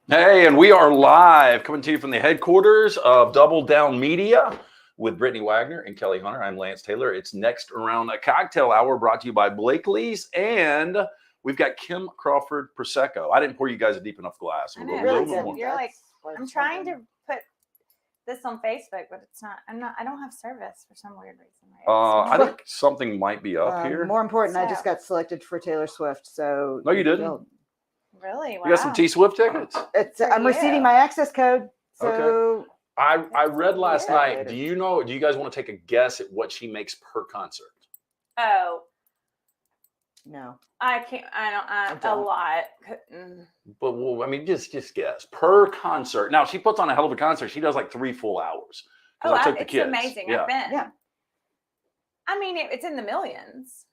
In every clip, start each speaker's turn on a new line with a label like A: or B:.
A: Hey, and we are live coming to you from the headquarters of Double Down Media with Brittany Wagner and Kelly Hunter. I'm Lance Taylor. It's Next Around a Cocktail Hour brought to you by Blakelee's, and we've got Kim Crawford Prosecco. I didn't pour you guys a deep enough glass.
B: I know, really good. You're like, I'm trying to put this on Facebook, but it's not. I don't have service for some weird reason.
A: I think something might be up here.
C: More important, I just got selected for Taylor Swift. So
A: no, you didn't.
B: Really? Wow.
A: You got some T-Swift tickets?
C: I'm receiving my access code. So
A: okay. I read last night. Do you guys want to take a guess at what she makes per concert?
B: Oh.
C: No.
B: I can't. I don't. A lot.
A: But well, I mean, just guess per concert. Now she puts on a hell of a concert. She does like 3 full hours.
B: Oh, I took the kids. Amazing. Yeah. I've been. Yeah. I mean, it's in the millions.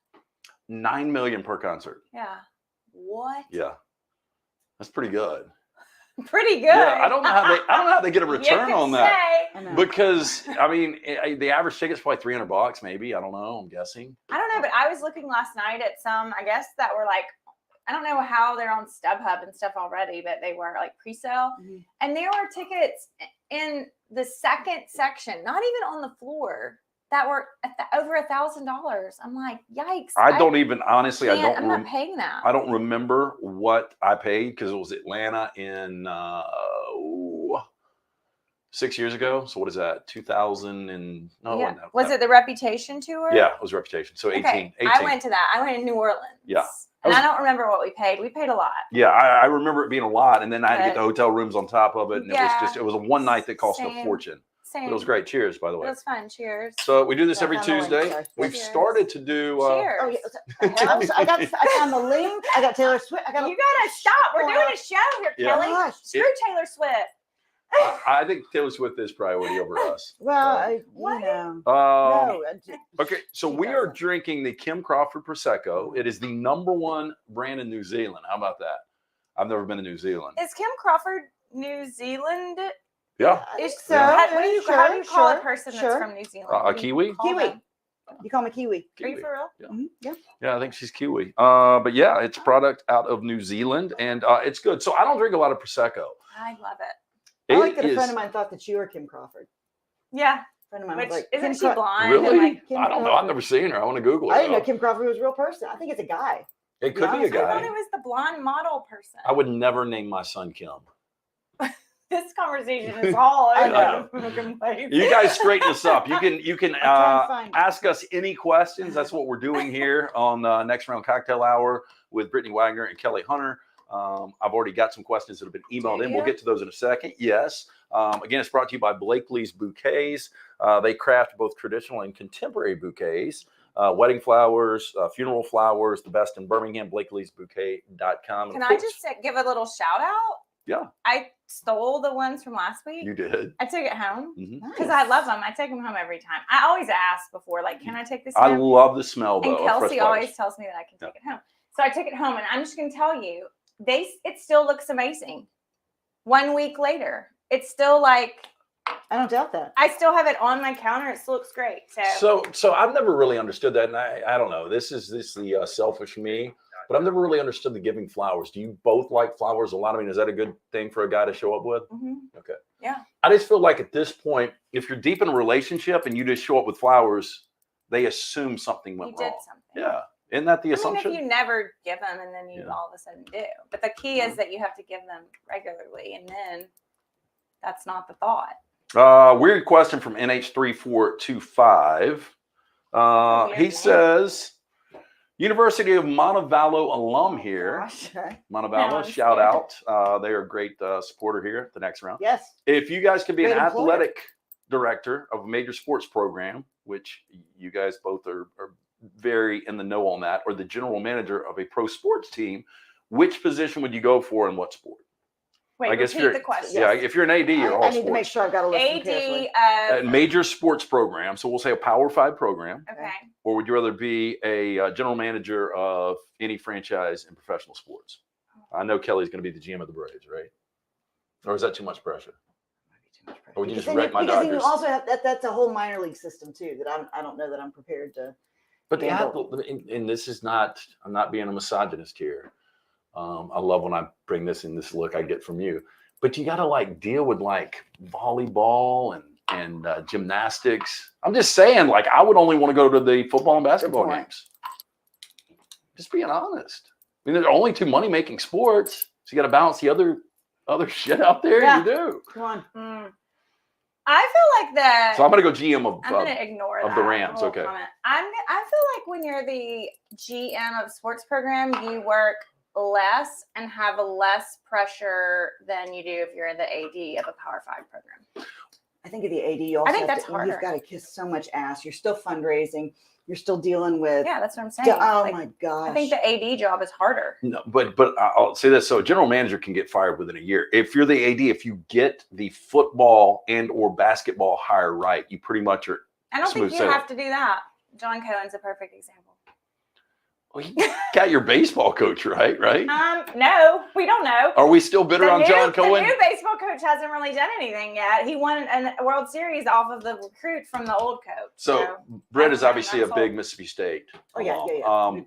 A: 9 million per concert.
B: Yeah. What?
A: Yeah. That's pretty good.
B: Pretty good.
A: Yeah, I don't know how they get a return on that. Because I mean, the average ticket's probably $300, maybe. I don't know. I'm guessing.
B: I don't know, but I was looking last night at some, I guess, that were like, I don't know how they're on StubHub and stuff already, but they were like pre-sale, and there were tickets in the second section, not even on the floor, that were over $1,000. I'm like, yikes!
A: I don't even honestly.
B: I'm not paying that.
A: I don't remember what I paid because it was Atlanta in 6 years ago. So what is that? 2000 and no.
B: Yeah. Was it the Reputation tour?
A: Yeah, it was Reputation. So 18.
B: Okay.
A: 18.
B: I went to that. I went in New Orleans.
A: Yeah.
B: And I don't remember what we paid. We paid a lot.
A: Yeah, I remember it being a lot, and then I had to get the hotel rooms on top of it, and it was a one night that cost a fortune. But it was great. Cheers, by the way.
B: It was fun. Cheers.
A: So we do this every Tuesday. We've started to do.
B: Cheers.
C: Oh, yeah. I found the link. I got Taylor Swift.
B: You gotta stop. We're doing a show here, Kelly.
C: Gosh.
B: Screw Taylor Swift.
A: I think Taylor Swift is priority over us.
C: Well,
A: no. Okay, so we are drinking the Kim Crawford Prosecco. It is the #1 brand in New Zealand. How about that? I've never been to New Zealand.
B: Is Kim Crawford New Zealand?
A: Yeah.
B: So how do you call a person that's from New Zealand?
A: A Kiwi?
C: Kiwi. You call me Kiwi.
B: Are you for real?
A: Yeah.
C: Mm-hmm. Yeah.
A: Yeah, I think she's Kiwi. But yeah, it's a product out of New Zealand, and it's good. So I don't drink a lot of Prosecco.
B: I love it.
C: I like that a friend of mine thought that you were Kim Crawford.
B: Yeah.
C: A friend of mine was like,
B: isn't she blonde?
A: Really?
B: Like,
A: I don't know. I've never seen her. I want to Google it.
C: I didn't know Kim Crawford was a real person. I think it's a guy.
A: It could be a guy.
B: I thought it was the blonde model person.
A: I would never name my son Kim.
B: This conversation is all over the fucking place.
A: You guys straighten this up. You can ask us any questions. That's what we're doing here on Next Round Cocktail Hour with Brittany Wagner and Kelly Hunter. I've already got some questions that have been emailed in. We'll get to those in a second. Yes. Again, it's brought to you by Blakelee's Bouquets. They craft both traditional and contemporary bouquets, wedding flowers, funeral flowers, the best in Birmingham, blakeleesbouquet.com.
B: Can I just give a little shout out?
A: Yeah.
B: I stole the ones from last week.
A: You did.
B: I took it home because I love them. I take them home every time. I always ask before, like, can I take this home?
A: I love the smell, though.
B: And Kelsey always tells me that I can take it home. So I took it home, and I'm just going to tell you, it still looks amazing. 1 week later, it's still like.
C: I don't doubt that.
B: I still have it on my counter. It still looks great.
A: So I've never really understood that, and I don't know. This is the selfish me. But I've never really understood the giving flowers. Do you both like flowers a lot? I mean, is that a good thing for a guy to show up with?
B: Mm-hmm.
A: Okay.
B: Yeah.
A: I just feel like at this point, if you're deep in a relationship and you just show up with flowers, they assume something went wrong.
B: You did something.
A: Yeah. Isn't that the assumption?
B: If you never give them and then you all of a sudden do. But the key is that you have to give them regularly, and then that's not the thought.
A: Weird question from NH3425. He says, University of Montevallo alum here. Montevallo, shout out. They are a great supporter here at the Next Round.
C: Yes.
A: If you guys could be an athletic director of a major sports program, which you guys both are very in the know on that, or the general manager of a pro sports team, which position would you go for and what sport?
B: Wait, I guess repeat the question.
A: Yeah, if you're an AD, you're all sports.
C: I need to make sure I've got a list.
B: AD
A: major sports program. So we'll say a Power 5 program.
B: Okay.
A: Or would you rather be a general manager of any franchise in professional sports? I know Kelly's going to be the GM of the Braves, right? Or is that too much pressure? Or would you just wreck my Dodgers?
C: You also have that's a whole minor league system too that I don't know that I'm prepared to.
A: But and this is not. I'm not being a misogynist here. I love when I bring this in this look I get from you. But you got to like deal with like volleyball and gymnastics. I'm just saying, like, I would only want to go to the football and basketball games. Just being honest. I mean, they're only two money-making sports, so you got to balance the other shit out there.
C: Yeah.
A: You do.
C: Come on.
B: I feel like that.
A: So I'm gonna go GM
B: I'm gonna ignore
A: of the Rams.
B: whole
A: Okay.
B: comment. I feel like when you're the GM of sports program, you work less and have less pressure than you do if you're the AD of a Power 5 program.
C: I think at the AD, you also
B: think
C: have
B: that's
C: to,
B: harder.
C: you've got to kiss so much ass. You're still fundraising. You're still dealing with.
B: Yeah, that's what I'm saying.
C: Oh
B: Like,
C: my gosh.
B: I think the AD job is harder.
A: No, but I'll say this: so a general manager can get fired within a year. If you're the AD, if you get the football and or basketball hire right, you pretty much are.
B: I don't think you
A: sailing.
B: have to do that. John Cohen's a perfect example.
A: Well, you got your baseball coach right?
B: No, we don't know.
A: Are we still bitter on John Cohen?
B: The new baseball coach hasn't really done anything yet. He won a World Series off of the recruit from the old coach.
A: So Brett is
B: I'm
A: obviously a
B: sold.
A: big Mississippi State.
C: Oh yeah.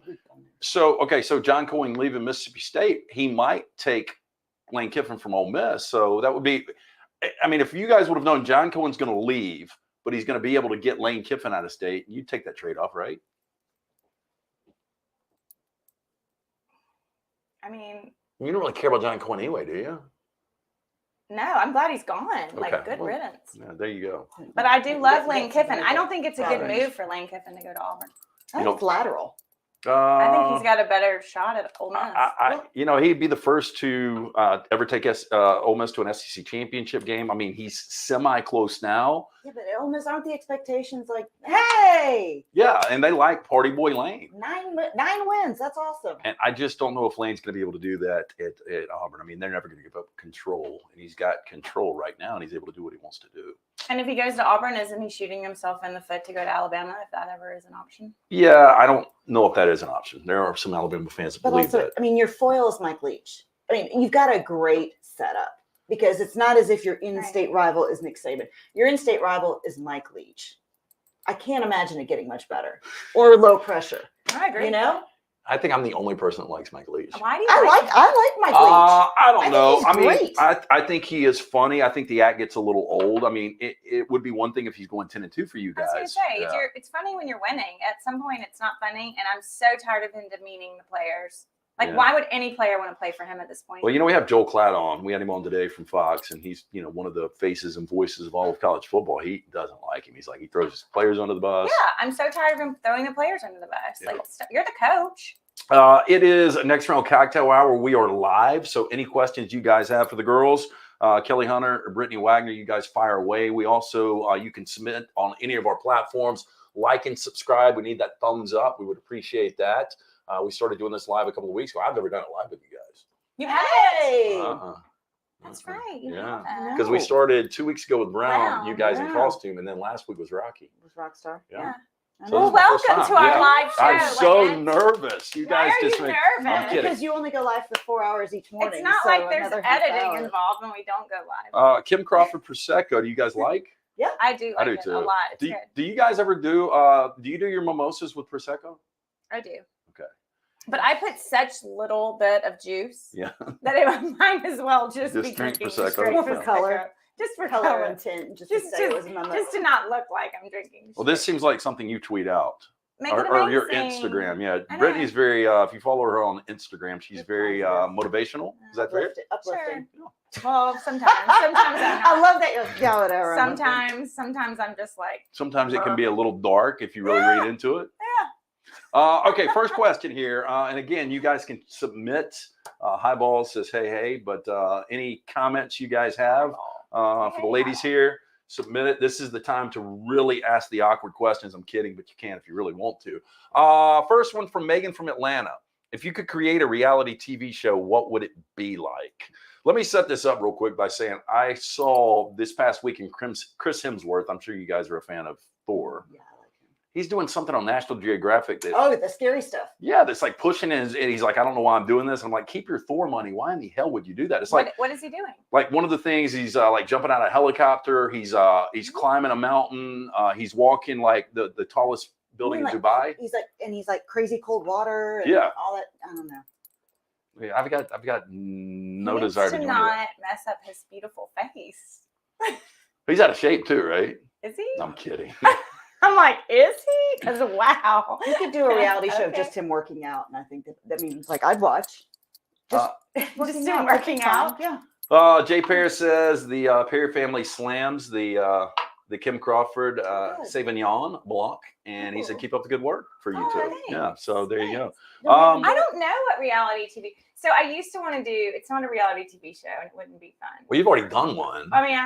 A: So John Cohen leaving Mississippi State, he might take Lane Kiffin from Ole Miss. So that would be, I mean, if you guys would have known John Cohen's going to leave, but he's going to be able to get Lane Kiffin out of state, you'd take that trade off, right?
B: I mean,
A: You don't really care about John Cohen anyway, do you?
B: no, I'm glad he's gone. Like,
A: Okay.
B: good riddance.
A: Yeah, there you go.
B: But I do love Lane Kiffin. I don't think it's a good
A: Right.
B: move for Lane Kiffin to go to Auburn.
C: That's lateral.
B: I think he's got a better shot at Ole Miss.
A: He'd be the first to ever take Ole Miss to an SEC championship game. I mean, he's semi-close now.
C: Yeah, but Ole Miss, aren't the expectations like, hey,
A: Yeah, and they like Party Boy Lane.
C: 9 wins? That's awesome.
A: And I just don't know if Lane's going to be able to do that at Auburn. I mean, they're never going to give up control. And he's got control right now, and he's able to do what he wants to do.
B: And if he goes to Auburn, isn't he shooting himself in the foot to go to Alabama if that ever is an option?
A: Yeah, I don't know if that is an option. There are some Alabama fans that
C: But
A: believe
C: also,
A: that.
C: I mean, your foil is Mike Leach. I mean, you've got a great setup because it's not as if your in-state rival is Nick Saban. Your in-state rival is Mike Leach. I can't imagine it getting much better or low pressure.
B: I agree.
C: You know?
A: I think I'm the only person that likes Mike Leach.
B: Why do you
C: I like Mike Leach.
A: I don't know.
C: I mean,
A: I think he is funny. I think the act gets a little old. I mean, it would be one thing if he's going 10-2 for you
B: I
A: guys.
B: was going to say,
A: Yeah.
B: it's funny when you're winning. At some point, it's not funny. And I'm so tired of him demeaning the players. Like,
A: Yeah.
B: why would any player want to play for him at this point?
A: Well, we have Joel Klatt on. We had him on today from Fox, and he's, one of the faces and voices of all of college football. He doesn't like him. He's like, he throws his players under the bus.
B: Yeah, I'm so tired of him throwing the players under the bus.
A: Yeah.
B: Like, you're the coach.
A: It is a next round cocktail hour. We are live. So any questions you guys have for the girls, Kelly Hunter or Brittany Wagner, you guys fire away. We also, you can submit on any of our platforms, like and subscribe. We need that thumbs up. We would appreciate that. We started doing this live a couple of weeks ago. I've never done it live with you guys.
B: You have it.
C: Hey.
B: That's right. You
A: Yeah.
B: have it.
A: Because we started 2 weeks ago with Brown,
B: Brown,
A: you guys in
C: yeah.
A: costume, and then last week was Rocky.
C: It was Rockstar.
A: Yeah.
C: I
A: So
C: know.
B: Well,
A: this is the
B: welcome
A: first
B: to
A: time.
B: our
A: Yeah.
B: live show.
A: I'm so
B: Lance.
A: nervous. You
B: Why
A: guys
B: are
A: just
B: you
A: make.
B: nervous?
A: I'm kidding.
C: Because you only go live for 4 hours each morning.
B: It's not
C: so
B: like there's
C: another half
B: editing
C: hour.
B: involved when we don't go live.
A: Kim Crawford Prosecco. Do you guys like?
B: I do
A: I
B: like
A: do
B: it
A: too.
B: a lot. It's
A: Do
B: good.
A: you guys ever do? Do you do your mimosas with Prosecco?
B: I do.
A: Okay.
B: But I put such little bit of juice
A: Yeah.
B: that it might as well just be
A: Just drink
B: drinking
A: Prosecco.
B: straight
C: More for
B: Prosecco.
C: color.
B: Just for
C: Color
B: color.
C: and tint, just
B: Just
C: to say it was a memo.
B: to not look like I'm drinking.
A: Well, this seems like something you tweet out.
B: Make it
A: Or your
B: amazing.
A: Instagram. Yeah.
B: I know.
A: Brittany's very, if you follow her on Instagram, she's
C: It's
A: very
C: positive.
A: motivational. Is that fair?
C: Uplifting.
B: Well, sometimes I'm
C: I
B: not.
C: love that you're yeah, whatever.
B: Sometimes I'm just like,
A: Sometimes it can be a little dark if you really read into it. Okay, first question here. And again, you guys can submit. Highball says, hey, but any comments you guys have for the ladies here, submit it. This is the time to really ask the awkward questions. I'm kidding, but you can if you really want to. First one from Megan from Atlanta. If you could create a reality TV show, what would it be like? Let me set this up real quick by saying I saw this past week in Chris Hemsworth. I'm sure you guys are a fan of Thor.
C: Yeah, I like him.
A: He's doing something on National Geographic that,
C: Oh, the scary stuff.
A: yeah, that's like pushing his, and he's like, I don't know why I'm doing this. I'm like, keep your Thor money. Why in the hell would you do that? It's like,
B: what is he doing?
A: like one of the things he's like jumping out of a helicopter. He's climbing a mountain. He's walking like the tallest building in
C: Like,
A: Dubai.
C: He's like crazy cold water. And
A: Yeah.
C: all that. I don't know.
A: I've got no
B: He needs
A: desire to
B: to
A: do any of that.
B: not mess up his beautiful face.
A: He's out of shape too, right?
B: Is he?
A: I'm kidding.
B: I'm like, is he? Because wow.
C: You could do a reality show of
B: Okay.
C: just him working out, and I think that means like I'd watch.
A: Uh,
B: Just him working out.
C: Yeah.
A: Jay Paris says the Perry family slams the Kim Crawford
C: good.
A: Sauvignon Blanc, and he said
C: Ooh.
A: keep up the good work for you
C: Oh,
A: two.
C: thanks.
A: Yeah, so there you go.
C: Don't
B: I don't know what reality TV. So I used to want to do. It's not a reality TV show, and it wouldn't be fun.
A: Well, you've already done one.
B: I mean, yeah,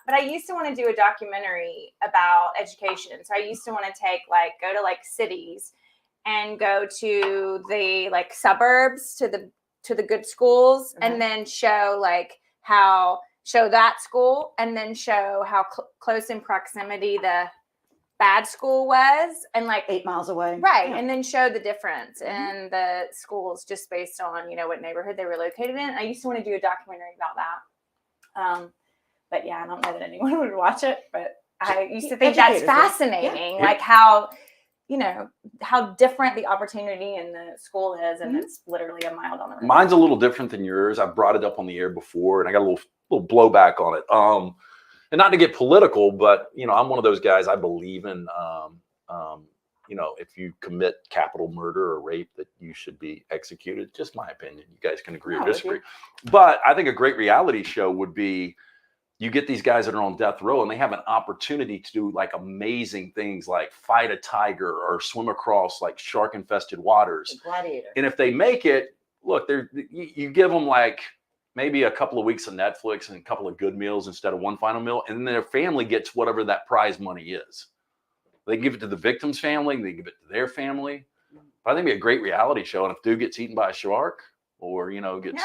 B: but I used to want to do a documentary about education. So I used to want to go to like cities and go to the like suburbs to the good schools, and then show show that school, and then show how close in proximity the bad school was, and like
C: 8 miles away.
B: right,
C: Yeah.
B: and then show the difference in the schools just based on what neighborhood they were located in. I used to want to do a documentary about that, but yeah, I don't know that anyone would watch it. But I used to think that's fascinating, like how how different the opportunity in the school is, and it's literally a mile down the road.
A: Mine's a little different than yours. I brought it up on the air before, and I got a little blowback on it. And not to get political, but I'm one of those guys. I believe in, if you commit capital murder or rape, that you should be executed. Just my opinion. You guys can agree or disagree. But I think a great reality show would be, you get these guys that are on death row, and they have an opportunity to do like amazing things, like fight a tiger or swim across like shark-infested waters.
C: Gladiator.
A: And if they make it, look, you give them like maybe a couple of weeks of Netflix and a couple of good meals instead of one final meal, and then their family gets whatever that prize money is. They give it to the victim's family, they give it to their family. But I think it'd be a great reality show. And if dude gets eaten by a shark, or gets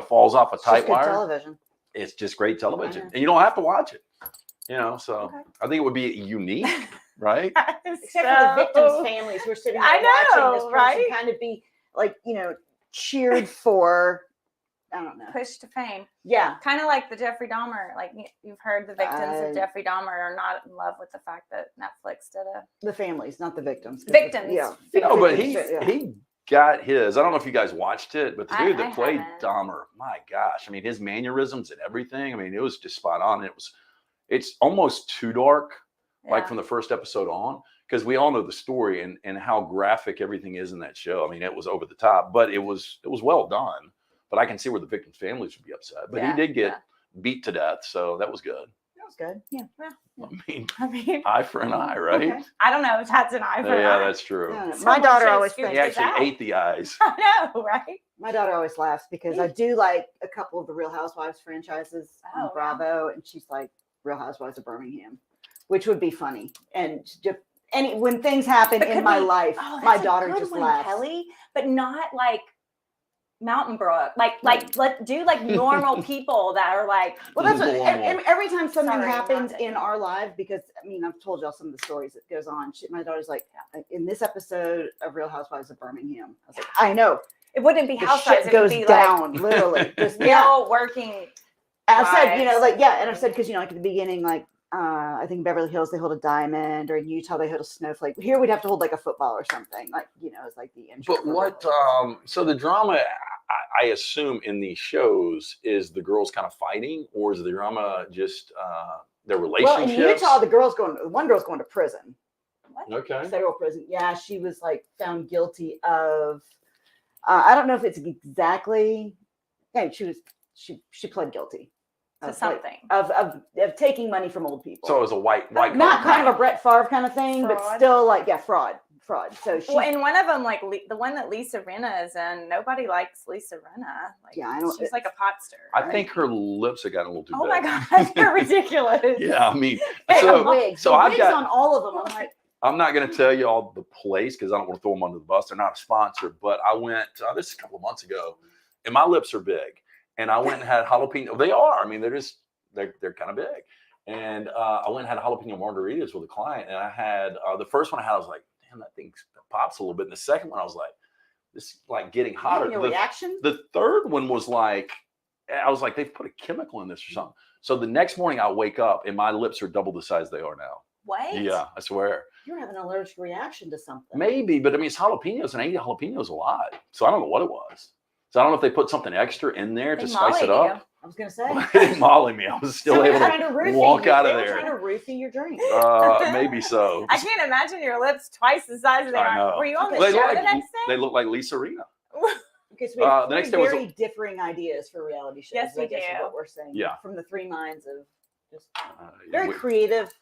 A: falls off a tight wire,
C: television.
A: It's just great television, and you don't have to watch it. So I think it would be unique, right?
C: Except for the victims' families who are sitting there watching this person kind of be like, cheered for. I don't know.
B: Push to fame.
C: Yeah.
B: Kind of like the Jeffrey Dahmer. Like you've heard the victims of Jeffrey Dahmer are not in love with the fact that Netflix did
C: the families, not the victims.
B: Victims.
A: But he got his. I don't know if you guys watched it, but the dude that played Dahmer, my gosh. I mean, his mannerisms and everything. I mean, it was just spot on. It's almost too dark, like from the first episode on, because we all know the story and how graphic everything is in that show. I mean, it was over the top, but it was well done. But I can see where the victims' families would be upset. But he did get beat to death, so that was good.
C: That was good. Yeah.
A: I mean, eye for an eye, right?
C: Okay.
B: I don't know if that's an eye for an eye.
A: Yeah, that's true.
C: My daughter always thinks
A: he actually ate the eyes.
B: I know, right?
C: My daughter always laughs because I do like a couple of the Real Housewives franchises on Bravo, and she's like, Real Housewives of Birmingham, which would be funny. And when things happen in my life, my daughter just laughs.
B: Kelly, but not like Mountain Brook, let's do like normal people that are like.
C: Well, that's every time something happens in our lives, because I mean, I've told y'all some of the stories that goes on. My daughter's like, in this episode of Real Housewives of Birmingham, I was like, I know
B: it wouldn't be Housewives.
C: It goes down literally. Just
B: real working.
C: I've said, and I've said because like at the beginning, like I think in Beverly Hills they hold a diamond, or in Utah they hold a snowflake. Here we'd have to hold like a football or something, like it's like the intro.
A: But what? So the drama, I assume in these shows, is the girls kind of fighting, or is the drama just their relationships?
C: Well, in Utah, one girl's going to prison.
B: What?
A: Okay.
C: Federal prison. Yeah, she was like found guilty of. I don't know if it's exactly. Yeah, she pled guilty.
B: To something
C: of taking money from old people.
A: So it was a white
C: not kind of a Brett Favre kind of thing, but still like fraud. So
B: and one of them, like the one that Lisa Rinna is in, nobody likes Lisa Rinna. Like,
C: I know
B: she's like a potster.
A: I think her lips have gotten a little too big.
B: Oh my gosh, they're ridiculous.
A: Yeah, I mean,
C: wigs
A: I've got
C: on all of them. I'm like,
A: I'm not going to tell you all the place because I don't want to throw them under the bus. They're not a sponsor, but I went this is a couple of months ago, and my lips are big. And I went and had jalapeno. They are. I mean, they're kind of big. And I went and had jalapeno margaritas with a client. And I had the first one I had, I was like, damn, that thing pops a little bit. And the second one, I was like, this is like getting hotter.
C: Your reaction?
A: The third one was like, I was like, they've put a chemical in this or something. So the next morning I wake up and my lips are double the size they are now.
B: What?
A: Yeah, I swear.
C: You're having an allergic reaction to something.
A: Maybe, but I mean, it's jalapenos, and I eat jalapenos a lot. So I don't know what it was. So I don't know if they put something extra in there to
B: They
A: spice it
B: molly
A: up.
C: I was gonna say.
A: They didn't molly me. I was still able to walk out of
C: They were trying to
A: there.
C: roofie your drink.
A: Maybe so.
B: I can't imagine your lips twice the size they
A: I
B: are.
A: know.
B: Were you on the
A: They
B: show
A: look
B: the
A: like
B: next
A: they
B: day?
A: look like Lisa Rinna.
C: Okay, so we have
A: the next
C: three
A: day was
C: very differing ideas for reality shows.
B: Yes, we
C: I guess is
B: do.
C: what we're saying.
A: Yeah.
C: From the three minds of just
A: Yeah,
C: very creative.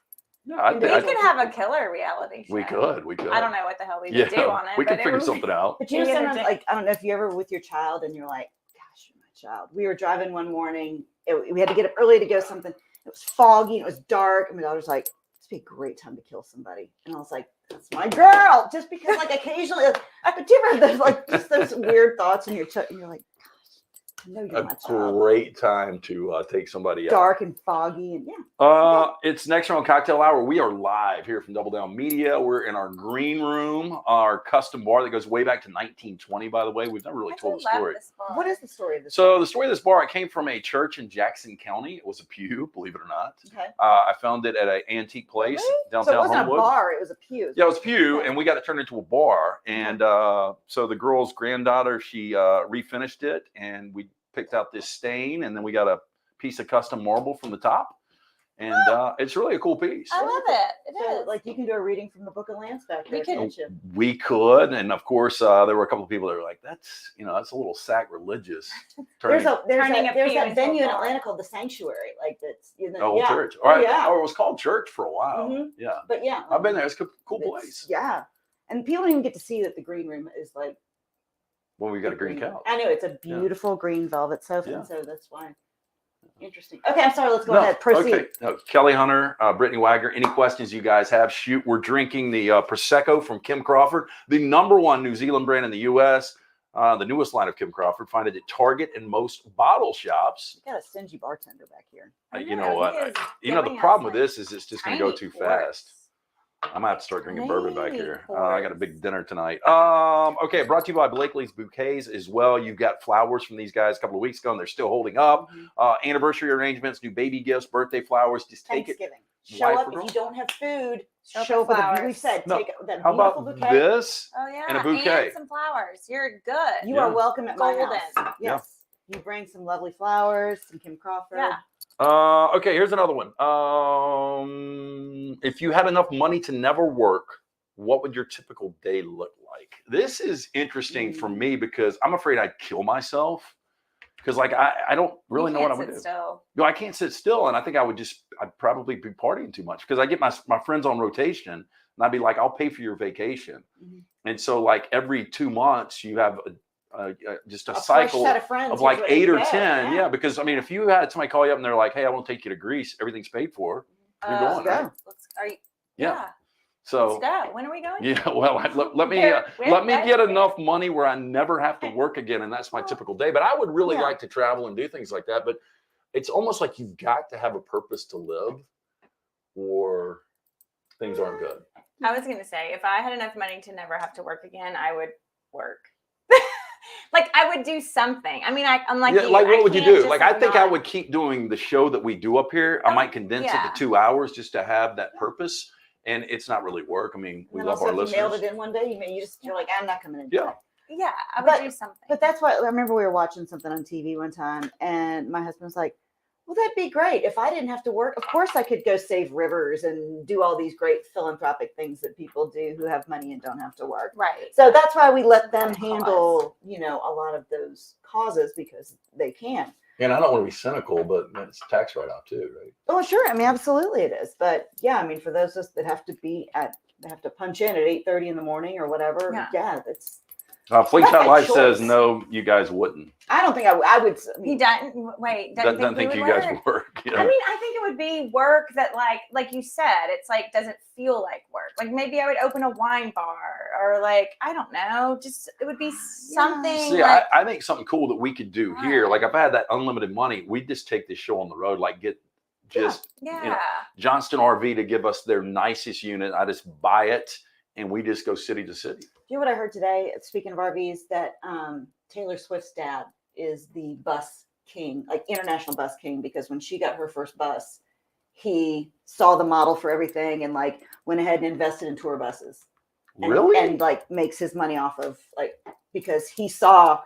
A: I
B: We
A: think
B: could have a killer reality show.
A: we could.
B: I don't know what the hell we
A: Yeah,
B: would do on it.
A: we could
B: but it
A: figure
B: would-
A: something out.
C: But you know,
B: Be
C: sometimes,
B: entertaining.
C: like, I don't know if you ever with your child and you're like, gosh, you're my child. We were driving one morning. We had to get up early to go something. It was foggy and it was dark. And my daughter's like, this would be a great time to kill somebody. And I was like, that's my girl. Just because, like, occasionally, but do you ever have those, like, just those weird thoughts in your child? And you're like, gosh, I know you're
A: A
C: my child.
A: great time to take somebody out.
C: Dark and foggy. And yeah.
A: It's Next Round Cocktail Hour. We are live here from Double Down Media. We're in our green room, our custom bar that goes way back to 1920, by the way. We've never really
B: I
A: told
B: do
A: the story.
B: love this bar.
C: What is the story of this?
A: So the story of this bar, it came from a church in Jackson County. It was a pew, believe it or not.
C: Okay.
A: I found it at an antique place
C: Really?
A: downtown
C: So it wasn't
A: Homewood.
C: a bar, it was a pew.
A: Yeah, it was a pew, and we got it turned into a bar. And so the girl's granddaughter, she refinished it, and we picked out this stain, and then we got a piece of custom marble from the top. And it's really a cool piece.
B: I love it. It
C: So,
B: is.
C: like, you can do a reading from the Book of Lance back there,
B: We could-
C: can't you?
A: We could, and of course, there were a couple of people that were like, "That's that's a little sacrilegious."
C: There's
B: Turning a
C: there's
B: pew
C: that
B: into a
C: venue in
B: bar.
C: Atlanta called the Sanctuary, like that's
A: old
C: yeah.
A: church.
C: Oh,
A: All right.
C: yeah.
A: Oh, it was called church for a while.
C: Mhm.
A: Yeah,
C: But yeah,
A: I've been there. It's a cool
C: it's-
A: place.
C: Yeah, and people don't even get to see that the green room is like
A: When we got
C: the
A: a green couch.
C: I know it's a beautiful green velvet sofa,
A: Yeah.
C: and so that's why. Interesting. Okay, I'm sorry. Let's go
A: No,
C: ahead. Proceed.
A: Okay. No, Kelly Hunter, Brittany Wagner, any questions you guys have, shoot. We're drinking the Prosecco from Kim Crawford, the #1 New Zealand brand in the U.S., the newest line of Kim Crawford. Find it at Target and most bottle shops.
C: You got a stingy bartender back here.
A: You
B: know,
A: know what?
B: he is
A: You know, the
B: giving
A: problem
B: us,
A: with
B: like,
A: this is it's just going to go
B: tiny
A: too
B: pours.
A: fast. I might have to start drinking bourbon back
B: Tiny
A: here. I got a
B: pours.
A: big dinner tonight. Okay, brought to you by Blakelee's Bouquets as well. You've got flowers from these guys a couple of weeks ago, and they're still holding up. Anniversary arrangements, new baby gifts, birthday flowers. Just take it.
C: Thanksgiving.
A: Wife
C: Show up
A: or
C: if
A: girl?
C: you don't have food.
B: Show up
C: Show
B: with
C: up with a,
B: flowers.
C: we've said
A: No.
C: take that
A: How
C: beautiful
A: about
C: bouquet.
A: this?
B: Oh yeah,
A: and a bouquet.
B: and some flowers. You're good.
C: You
A: Yeah.
C: are welcome at my
B: Golden.
C: house. Yes. You bring some lovely flowers, some Kim Crawford.
B: Yeah.
A: Okay, here's another one. If you had enough money to never work, what would your typical day look like? This is interesting for me because I'm afraid I'd kill myself because, like, I don't really know what I'm going to do.
B: Still.
A: I can't sit still, and I think I'd probably be partying too much because I get my friends on rotation, and I'd be like, I'll pay for your vacation. And so, like, every 2 months, you have just a
C: fresh
A: cycle
C: set of friends
A: of
C: who's
A: like
C: ready
A: 8
C: to
A: or
C: go.
A: 10. Yeah, because I mean, if you had somebody call you up and they're like, "Hey, I want to take you to Greece. Everything's paid for." You're going, right?
B: Are you?
A: Yeah. So
B: Let's go. When are we going?
A: yeah, well, let me
B: Where-
A: get enough money where I never have to work again, and that's my typical day. But I would really
C: Yeah.
A: like to travel and do things like that. But it's almost like you've got to have a purpose to live, or things aren't good.
B: I was gonna say, if I had enough money to never have to work again, I would work. Like I would do something. I mean, unlike
A: Yeah,
B: you,
A: like
B: I
A: what would you
B: can't
A: do?
B: just,
A: Like I think I
B: not-
A: would keep doing the show that we do up here. I might condense it
B: yeah.
A: to 2 hours just to have that purpose. And it's not really work. I mean, we
C: And
A: love
C: also,
A: our
C: if you nailed
A: listeners.
C: it in one day, you're like, I'm not coming in.
A: Yeah.
B: Yeah, I would
C: But-
B: do something.
C: But that's why I remember we were watching something on TV one time, and my husband was like, well, that'd be great. If I didn't have to work, of course I could go save rivers and do all these great philanthropic things that people do who have money and don't have to work.
B: Right.
C: So that's why we let them
B: Good cause.
C: handle, a lot of those causes because they can.
A: And I don't want to be cynical, but it's a tax write-off too, right?
C: Oh, sure. I mean, absolutely it is. But yeah, I mean, for those of us that have to they have to punch in at 8:30 in the morning or whatever.
B: Yeah.
C: That's.
A: Fleet
C: That's
A: Shot
C: a
A: Life
C: choice.
A: says no, you guys wouldn't.
C: I don't think I would. I
B: He
C: mean,
B: doesn't. Wait,
A: Doesn't think
B: we
A: you
B: would
A: guys
B: work.
A: work.
B: I mean, I think it would be work that, like you said, it's like doesn't feel like work. Like maybe I would open a wine bar, or like I don't know, just it would be something.
A: See,
B: like,
A: I think something cool that we could do here. Like if I had that unlimited money, we'd just take this show on the road. Like get just
B: yeah,
A: Johnston RV to give us their nicest unit. I just buy it and we just go city to city.
C: you know what I heard today? Speaking of RVs, that Taylor Swift's dad is the bus king, like international bus king, because when she got her first bus, he saw the model for everything and like went ahead and invested in tour buses. And,
A: Really?
C: And like makes his money off of like because he saw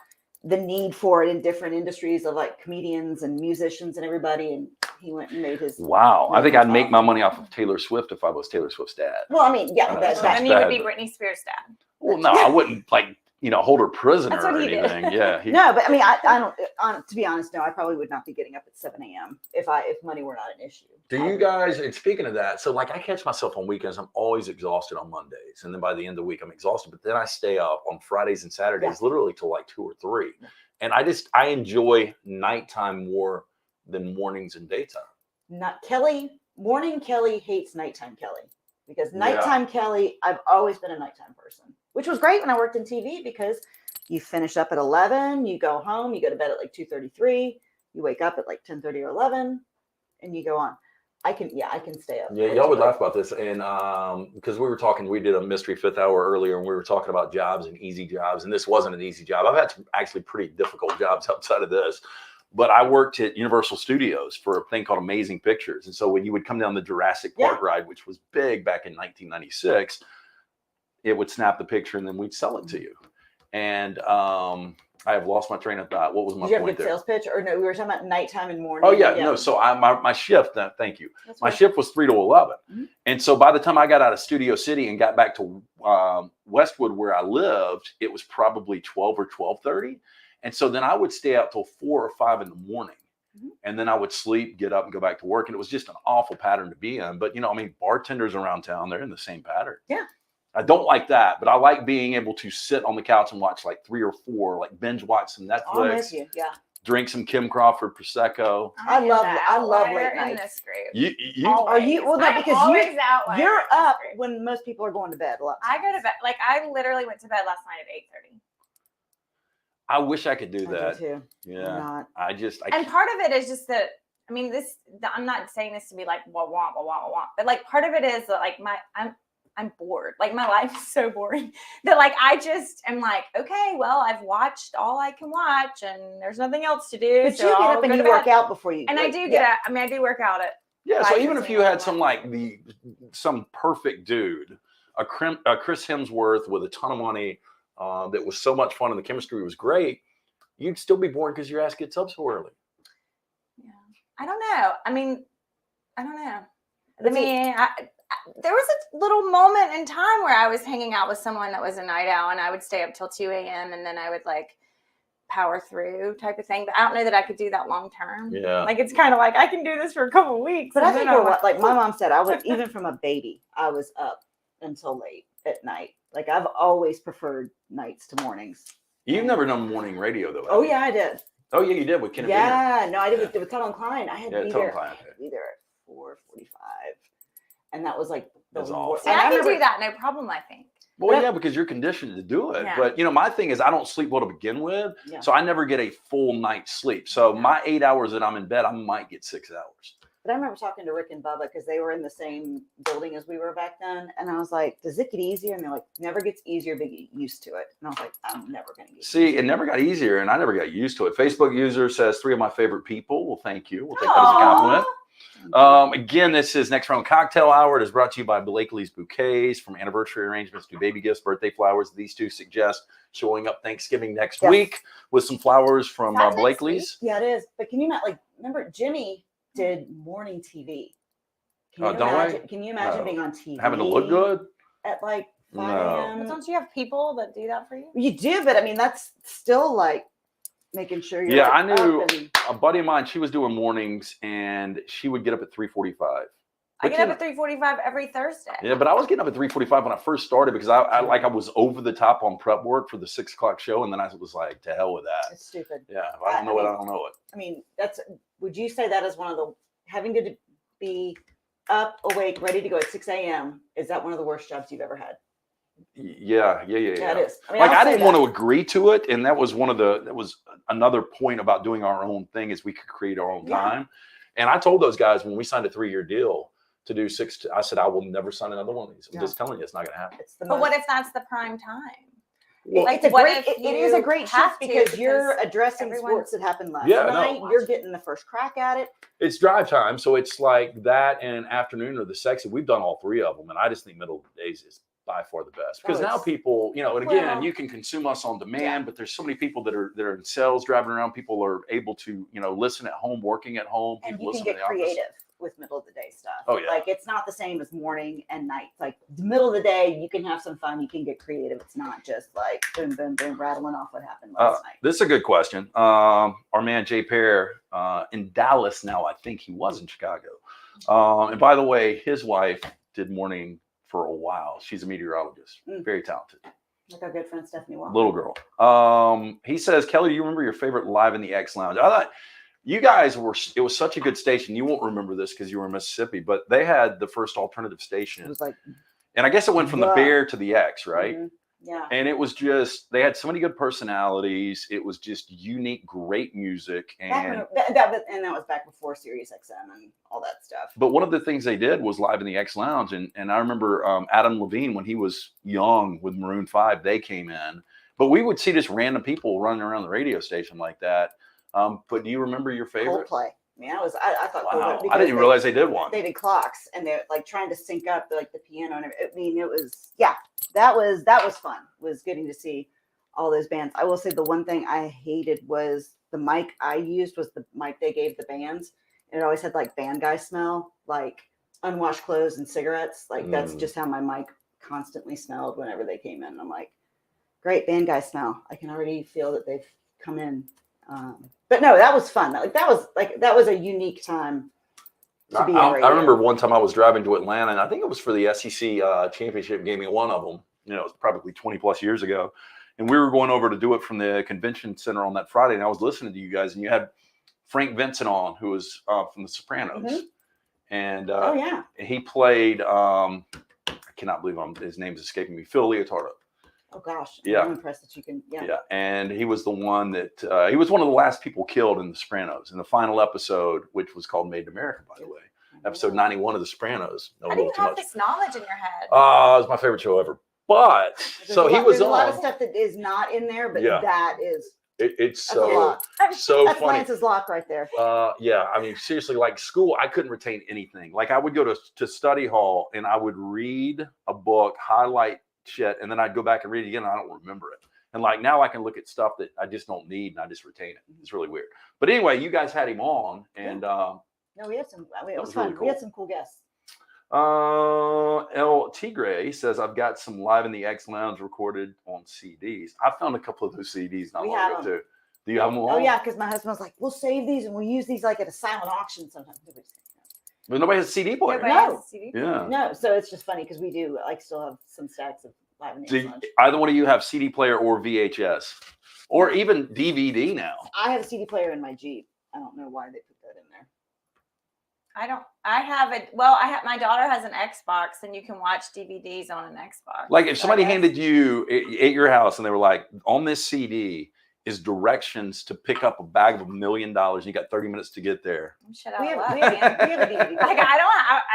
C: the need for it in different industries of like comedians and musicians and everybody. And he went and made his.
A: Wow. I think
C: really
A: I'd make my
C: awesome.
A: money off of Taylor Swift if I was Taylor Swift's dad.
C: Well, I mean, yeah,
A: That
B: So
A: sounds
B: then you would
A: bad,
B: be
A: but-
B: Britney Spears' dad.
A: Well, no, I wouldn't like, hold her prisoner
B: That's what
A: or
B: he did.
A: anything. Yeah.
C: No, but I mean, I don't. To be honest, no, I probably would not be getting up at 7 a.m. if money were not an issue.
A: Do you guys, and speaking of that, so like I catch myself on weekends, I'm always exhausted on Mondays. And then by the end of the week, I'm exhausted. But then I stay up on Fridays and Saturdays, literally till like 2 or 3. And I enjoy nighttime more than mornings and daytime.
C: Not Kelly. Morning Kelly hates nighttime Kelly because nighttime Kelly, I've always been a nighttime person, which was great when I worked in TV because you finish up at 11, you go home, you go to bed at like 2:33, you wake up at like 10:30 or 11, and you go on. I can stay up.
A: Yeah, y'all would laugh about this. And because we did a mystery 5th hour earlier, and we were talking about jobs and easy jobs. And this wasn't an easy job. I've had some actually pretty difficult jobs outside of this. But I worked at Universal Studios for a thing called Amazing Pictures. And so when you would come down the Jurassic Park ride, which was big back in 1996, it would snap the picture and then we'd sell it to you. And I have lost my train of thought. What was my
C: Did you have a
A: point
C: good
A: there?
C: sales pitch? Or no, we were talking about nighttime and morning.
A: Oh, yeah. No, so my shift, thank you.
C: That's
A: My
C: right.
A: shift was 3 to 11.
C: Mm-hmm.
A: And so by the time I got out of Studio City and got back to Westwood where I lived, it was probably 12 or 12:30. And so then I would stay out till 4 or 5 in the morning.
C: Mm-hmm.
A: And then I would sleep, get up and go back to work. And it was just an awful pattern to be in. But, bartenders around town, they're in the same pattern.
C: Yeah.
A: I don't like that, but I like being able to sit on the couch and watch like 3 or 4, like binge watch some
C: I'm
A: Netflix,
C: with you. Yeah.
A: drink some Kim Crawford Prosecco.
C: I
B: am
C: love-
B: the
C: I love
B: outlier
C: late
B: in
C: nights.
B: this group.
A: You
C: Are you? Well, no,
B: I'm
C: because
B: always the outlier
C: you're
B: in this
C: up
B: group.
C: when most people are going to bed. A lot.
B: I go to bed. Like I literally went to bed last night at 8:30.
A: I wish I could do
C: I
A: that.
C: do too.
A: Yeah.
C: Not.
A: I
B: And
A: can't.
B: part of it is just that. I mean, I'm not saying this to be like wah wah wah wah wah, but like part of it is that like I'm bored. Like my life is so boring that like I just am like, okay, well I've watched all I can watch and there's nothing else to do.
C: But
B: so
C: you get
B: I'll
C: up and
B: go
C: you
B: to
C: work
B: bed.
C: out before you.
B: And I
C: like,
B: do
C: yeah.
B: get out. I mean, I do work out at.
A: Yeah. So
B: 5
A: even
B: to
A: if you
B: 10
A: had some like some perfect dude, a Chris Hemsworth with a ton of money, that was so much fun and the chemistry was great, you'd still be bored because your ass gets up so early.
B: Yeah. I don't know. I mean, I don't know.
C: But
B: I mean, there was a little moment in time where I was hanging out with someone that was a night owl and I would stay up till 2 a.m. and then I would like power through type of thing. But I don't know that I could do that long term.
A: Yeah.
B: Like it's kind of like I can do this for a couple of weeks.
C: But I
B: and
C: think
B: then
C: we're
B: I'm
C: like my mom said, I was even from a baby, I was up until late at night. Like I've always preferred nights to mornings.
A: You've never done morning radio though.
C: Oh
A: have you?
C: yeah, I did.
A: Oh yeah, you did with Kenneth.
C: Yeah, no, I did with Tuttle and Klein. I had to be
A: Tuttle
C: there.
A: and Klein,
C: I
A: okay.
C: had to be there at 4:45, and that was like the
A: That's
C: worst.
A: awful.
B: See,
C: And
B: I can
C: remember-
B: do that, no problem. I think.
A: Well, yeah, because you're conditioned to do it.
B: Yeah.
A: But my thing is I don't sleep well to begin with,
C: Yeah.
A: so I never get a full night's sleep. So my 8 hours that I'm in bed, I might get 6 hours.
C: But I remember talking to Rick and Bubba because they were in the same building as we were back then, and I was like, "Does it get easier?" And they're like, "Never gets easier, but get used to it." And I was like, "I'm never gonna get."
A: See,
C: used
A: it
C: to
A: never got easier, and I never got used to it. Facebook user says 3 of my favorite people. Well, thank you. We'll take that as a compliment. Again, this is Next Round Cocktail Hour. It is brought to you by Blakelee's Bouquets. From anniversary arrangements to baby gifts, birthday flowers. These two suggest showing up Thanksgiving next
C: Yes.
A: week with some flowers from
B: Is that next
A: Blakelee's.
C: Yeah, it is. But can you not remember Jimmy did morning TV? Can you
A: Dunaway?
C: imagine? Can you imagine
A: No.
C: being on TV
A: Having to look good.
C: at like 5
A: No.
C: a.m.?
B: But don't you have people that do that for you?
C: You do, but I mean that's still like making sure you're.
A: Yeah,
C: like,
A: I knew
C: up and-
A: a buddy of mine. She was doing mornings, and she would get up at 3:45.
B: I get up at 3:45 every Thursday.
A: Yeah, but I was getting up at 3:45 when I first started because I was over the top on prep work for the 6 o'clock show, and then I was like, to hell with that.
C: It's stupid.
A: Yeah, if I don't know it, I don't know it.
C: I mean, that's. Would you say that is one of the having to be up, awake, ready to go at 6 a.m. Is that one of the worst jobs you've ever had?
A: Yeah.
C: Yeah, it is. I mean,
A: Like
C: I'll
A: I
C: say
A: didn't
C: that.
A: want to agree to it, and that was another point about doing our own thing is we could create our own
C: Yeah.
A: time. And I told those guys when we signed a 3-year deal to do 6. I said I will never sign another one of these. I'm
C: Yeah.
A: just telling you, it's not going to happen.
C: It's the
B: But
C: most,
B: what if that's the prime time?
A: Well,
B: Like,
C: it's a
B: what
C: great.
B: if
C: It is a
B: you
C: great
B: have
C: shift
B: to
C: because you're
B: because
C: addressing
B: everyone-
C: sports that happened last
A: Yeah, no.
C: night. You're getting the first crack at it.
A: It's drive time, so it's like that and afternoon or the sexy. We've done all 3 of them, and I just think middle of the days is by far the best because
C: Oh,
A: now
C: it's-
A: people, you know, and again,
B: Well,
A: you can consume us on demand,
C: yeah.
A: but there's so many people that are in sales driving around. People are able to, you know, listen at home, working at home.
C: And
A: People
C: you can
A: listen
C: get
A: in the office.
C: creative with middle of the day stuff.
A: Oh, yeah.
C: Like it's not the same as morning and night. Like the middle of the day, you can have some fun. You can get creative. It's not just like boom, boom, boom, rattling off what happened last night.
A: This is a good question. Our man Jay Pear in Dallas now. I think he was in Chicago. And by the way, his wife did morning for a while. She's a meteorologist, very talented.
C: Like our good friend Stephanie Walker.
A: Little girl. He says, Kelly, do you remember your favorite Live in the X Lounge? I thought you guys were, it was such a good station. You won't remember this because you were in Mississippi, but they had the first alternative station.
C: It was like,
A: and I guess it went from the Bear to the X, right?
C: mhm, yeah.
A: And it was just, they had so many good personalities. It was just unique, great music. And
C: That was back before Sirius XM and all that stuff.
A: but one of the things they did was Live in the X Lounge. And I remember Adam Levine, when he was young with Maroon 5, they came in. But we would see just random people running around the radio station like that. But do you remember your favorite?
C: Coldplay. I mean, I thought
A: Wow.
C: Coldplay,
A: I didn't even realize they did one.
C: They did clocks and they're like trying to sync up like the piano and everything. I mean, it was, yeah, that was fun. Was getting to see all those bands. I will say the one thing I hated was the mic I used was the mic they gave the bands. And it always had like band guy smell, like unwashed clothes and cigarettes. Like that's just how my mic constantly smelled whenever they came in. I'm like, great band guy smell. I can already feel that they've come in. But no, that was fun. That was a unique time to be on radio.
A: I remember one time I was driving to Atlanta, and I think it was for the SEC championship game, one of them. You know, it was probably 20 plus years ago. And we were going over to do it from the convention center on that Friday. And I was listening to you guys, and you had Frank Vincent on, who was from The Sopranos.
C: Mhm.
A: And
C: Oh yeah,
A: he played, I cannot believe his name is escaping me, Phil Leotardo.
C: oh gosh,
A: Yeah.
C: I'm impressed that you can.
A: Yeah. And he was the one that, he was one of the last people killed in The Sopranos in the final episode, which was called Made in America, by the way. Episode 91 of The Sopranos. No,
B: I didn't have this knowledge in your head.
A: It was my favorite show ever. But so he was
C: there's
A: on.
C: a lot of stuff that is not in there, but
A: Yeah.
C: that is
A: It's
C: that's a
A: so
C: lot.
A: so
C: That's
A: funny.
C: Lance's lock right there.
A: Yeah, I mean, seriously, like school, I couldn't retain anything. Like I would go to study hall and I would read a book, highlight shit, and then I'd go back and read it again. And I don't remember it. And like now I can look at stuff that I just don't need and I just retain it. It's really weird. But anyway, you guys had him on, and
C: No, we had some. I mean, it was
A: really
C: fun.
A: cool.
C: We had some cool guests.
A: El Tigre says, I've got some Live in the X Lounge recorded on CDs. I found a couple of those CDs not
C: We
A: long
C: have
A: ago
C: them.
A: too. Do you have them all?
C: Oh yeah, because my husband was like, "We'll save these and we'll use these like at a silent auction sometimes."
A: But nobody has a CD player.
B: Nobody
C: No.
B: has a CD.
A: Yeah.
C: No, so it's just funny because we do like still have some stacks of Live in the
A: Do
C: X Lounge.
A: either one of you have CD player or VHS or even DVD now?
C: I have a CD player in my Jeep. I don't know why they put that in there.
B: I have it. Well, my daughter has an Xbox and you can watch DVDs on an Xbox.
A: Like if somebody
B: I guess.
A: handed you at your house and they were like, on this CD is directions to pick up a bag of $1 million. And you got 30 minutes to get there.
B: Shit
C: We
B: out
C: have,
B: of
C: we,
B: luck,
C: have,
B: man.
C: we have a DVD.
B: Like I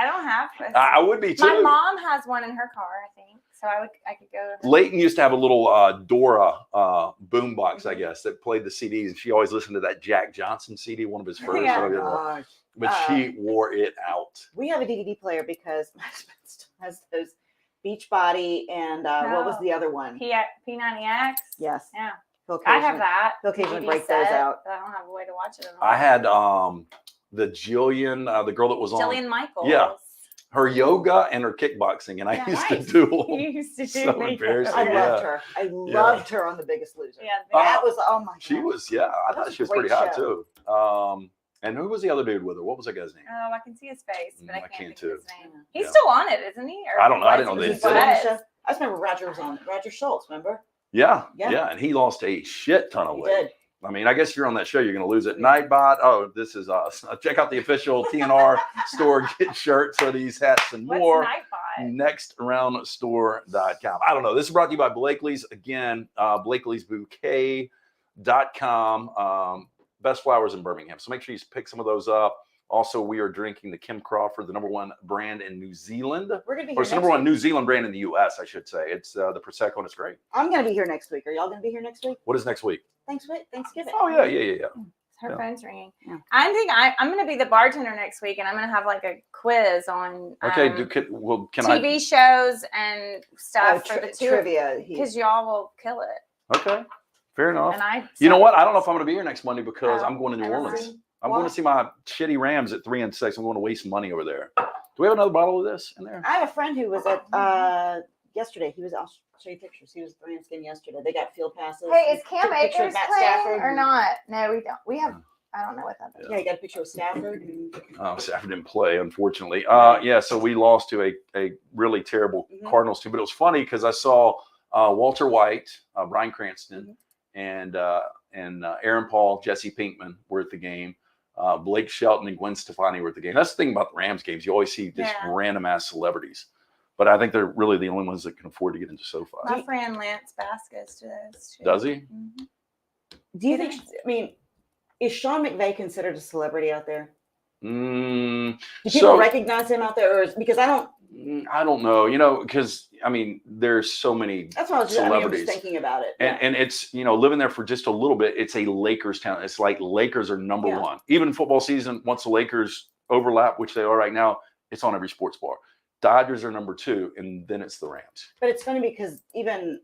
B: don't have.
A: I would be too.
B: My mom has one in her car, I think. So I could go. To
A: Leighton used to have a little Dora boom box, I guess, that played the CDs. And she always listened to that Jack Johnson CD, one of his first.
B: Yeah.
C: Gosh.
A: But she wore it out.
C: We have a DVD player because my husband still has those Beachbody and what was the other one?
B: P90X.
C: Yes.
B: Yeah.
C: He'll
B: I have that.
C: He'll occasionally
B: DVD
C: break those
B: set,
C: out.
B: but I don't have a way to watch it at all.
A: I had the Jillian, the girl that was on.
B: Jillian Michaels.
A: Yeah. Her yoga and her kickboxing, and I
B: Yeah,
A: used
C: nice.
A: to do
B: You
A: them.
B: used to do
A: So
B: makeup.
A: embarrassing.
C: I
A: Yeah.
C: loved her. I loved her on The Biggest Loser.
B: Yeah.
C: That was, oh my God.
A: She was, yeah. I
C: That
A: thought
C: was
A: she
C: a
A: was pretty
C: great
A: hot
C: show.
A: too. And who was the other dude with her? What was that guy's name?
B: Oh, I can see his face, but I
A: I
B: can't
A: can
B: think
A: too.
B: of his name. He's
A: Yeah.
B: still on it, isn't he? Or
A: I don't know. I
B: was
A: didn't know
B: he?
A: they
C: Was he
A: did
C: still on the
B: Was.
C: show? I just remember Roger was on it. Roger Schultz, remember?
A: Yeah,
C: Yeah.
A: yeah. And he lost a shit ton of
C: He
A: weight.
C: did.
A: I mean, I guess you're on that show, you're going to lose it. Nightbot. Oh, this is us. Check out the official TNR store. Get shirts, hoodies, hats, and
B: What's
A: more.
B: Nightbot?
A: Nextroundstore.com. I don't know. This is brought to you by Blakelee's. Again, Blakelee's Bouquet.com. Best flowers in Birmingham. So make sure you pick some of those up. Also, we are drinking the Kim Crawford, the #1 brand in New Zealand.
C: We're going to be
A: Or
C: here
A: it's the
C: next
A: #1
C: week.
A: New Zealand brand in the U.S., I should say. It's the Prosecco, and it's great.
C: I'm going to be here next week. Are y'all going to be here next week?
A: What is next week?
C: Thanksgiving.
A: Oh, yeah.
B: Her phone's ringing.
C: Yeah.
B: I think I'm going to be the bartender next week, and I'm going to have like a quiz on
A: Okay, can
B: TV shows and stuff for the
C: trivia.
B: Because y'all will kill it.
A: Okay, fair enough.
B: And
A: you know what? I don't know if I'm going to be here next Monday because I'm going to New
B: and
A: Orleans. I'm going to see my shitty Rams at 3 and 6. I'm going to waste money over there. Do we have another bottle of this in there?
C: I have a friend who was at yesterday. I'll show you pictures. He was at the Rams game yesterday. They got field passes.
B: Hey, is Cam
C: Took a picture of
B: Akers
C: Matt
B: playing
C: Stafford
B: or not? No, we don't. We have. I don't know what that is.
C: Yeah, you got a picture of Stafford.
A: Stafford didn't play, unfortunately. Yeah, so we lost to a really terrible Cardinals team. But it was funny because I saw Walter White, Bryan Cranston, and Aaron Paul, Jesse Pinkman were at the game. Blake Shelton and Gwen Stefani were at the game. That's the thing about the Rams games. You always see just random ass celebrities. But I think they're really the only ones that can afford to get into SoFi.
B: My friend Lance Bass goes to those too.
A: Does he?
B: Mm-hmm.
C: Do you think, is Sean McVay considered a celebrity out there? Do people recognize him out there? Because I don't know, because there's so many that's what I was
A: celebrities.
C: Just thinking about it.
A: And it's, living there for just a little bit, it's a Lakers town. It's like Lakers are number one. Even football season, once the Lakers overlap, which they are right now, it's on every sports bar. Dodgers are number 2, and then it's the Rams.
C: But it's funny because even,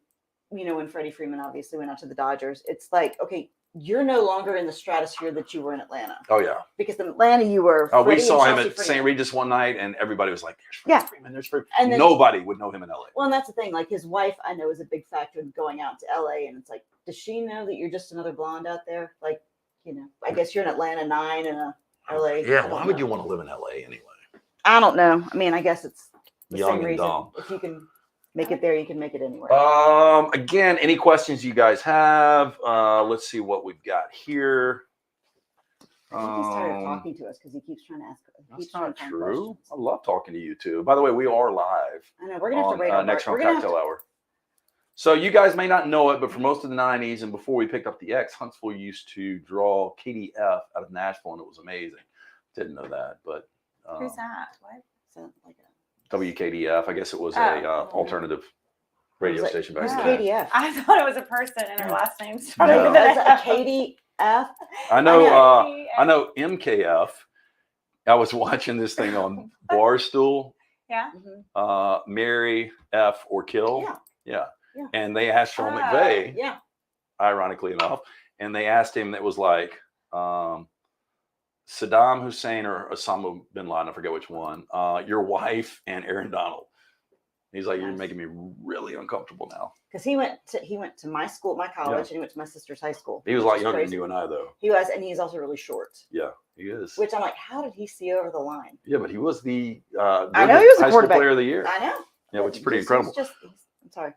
C: when Freddie Freeman obviously went out to the Dodgers, it's like, okay, you're no longer in the stratosphere that you were in Atlanta.
A: Oh, yeah.
C: Because in Atlanta, you were.
A: We saw him at St. Regis one night, and everybody was like, there's Freeman, there's Freeman.
C: And then,
A: nobody would know him in LA.
C: Well, and that's the thing. Like, his wife, I know, is a big factor in going out to LA. And it's like, does she know that you're just another blonde out there? Like, I guess you're in Atlanta 9 and a LA.
A: Yeah, why would you want to live in LA anyway? I
C: don't know. I guess it's the
A: young
C: same
A: and
C: reason.
A: dumb.
C: If you can make it there, you can make it anywhere.
A: Again, any questions you guys have? Let's see what we've got here.
C: I think he's tired of talking to us because he keeps trying to ask.
A: That's not true. I love talking to you too. By the way, we are live.
C: I know. We're gonna have to rate our
A: next round cocktail hour. So you guys may not know it, but for most of the 90s and before we picked up the X, Huntsville used to draw KDF out of Nashville, and it was amazing. Didn't know that, but
B: who's that? What?
C: So, like
A: WKDF. I guess it was a alternative radio station back then.
C: KDF.
B: I thought it was a person and her last name
C: No.
B: started with
C: That's a KDF.
A: I know MKF. I was watching this thing on Barstool.
B: Yeah.
A: Marry, F, or kill. Yeah. And they asked Sean McVay.
C: Yeah.
A: Ironically enough, and they asked him. That was like Saddam Hussein or Osama bin Laden. I forget which one. Your wife and Aaron Donald. He's like, you're making me really uncomfortable now.
C: Because he went to my school, my college, and he went to my sister's high school.
A: He was a lot younger than you and I, though.
C: He was, and he's also really short.
A: Yeah, he is.
C: Which I'm like, how did he see over the line?
A: Yeah, but he was the
C: I know he was
A: high
C: a
A: school player of the year.
C: I know.
A: Yeah, which is pretty incredible.
C: I'm sorry.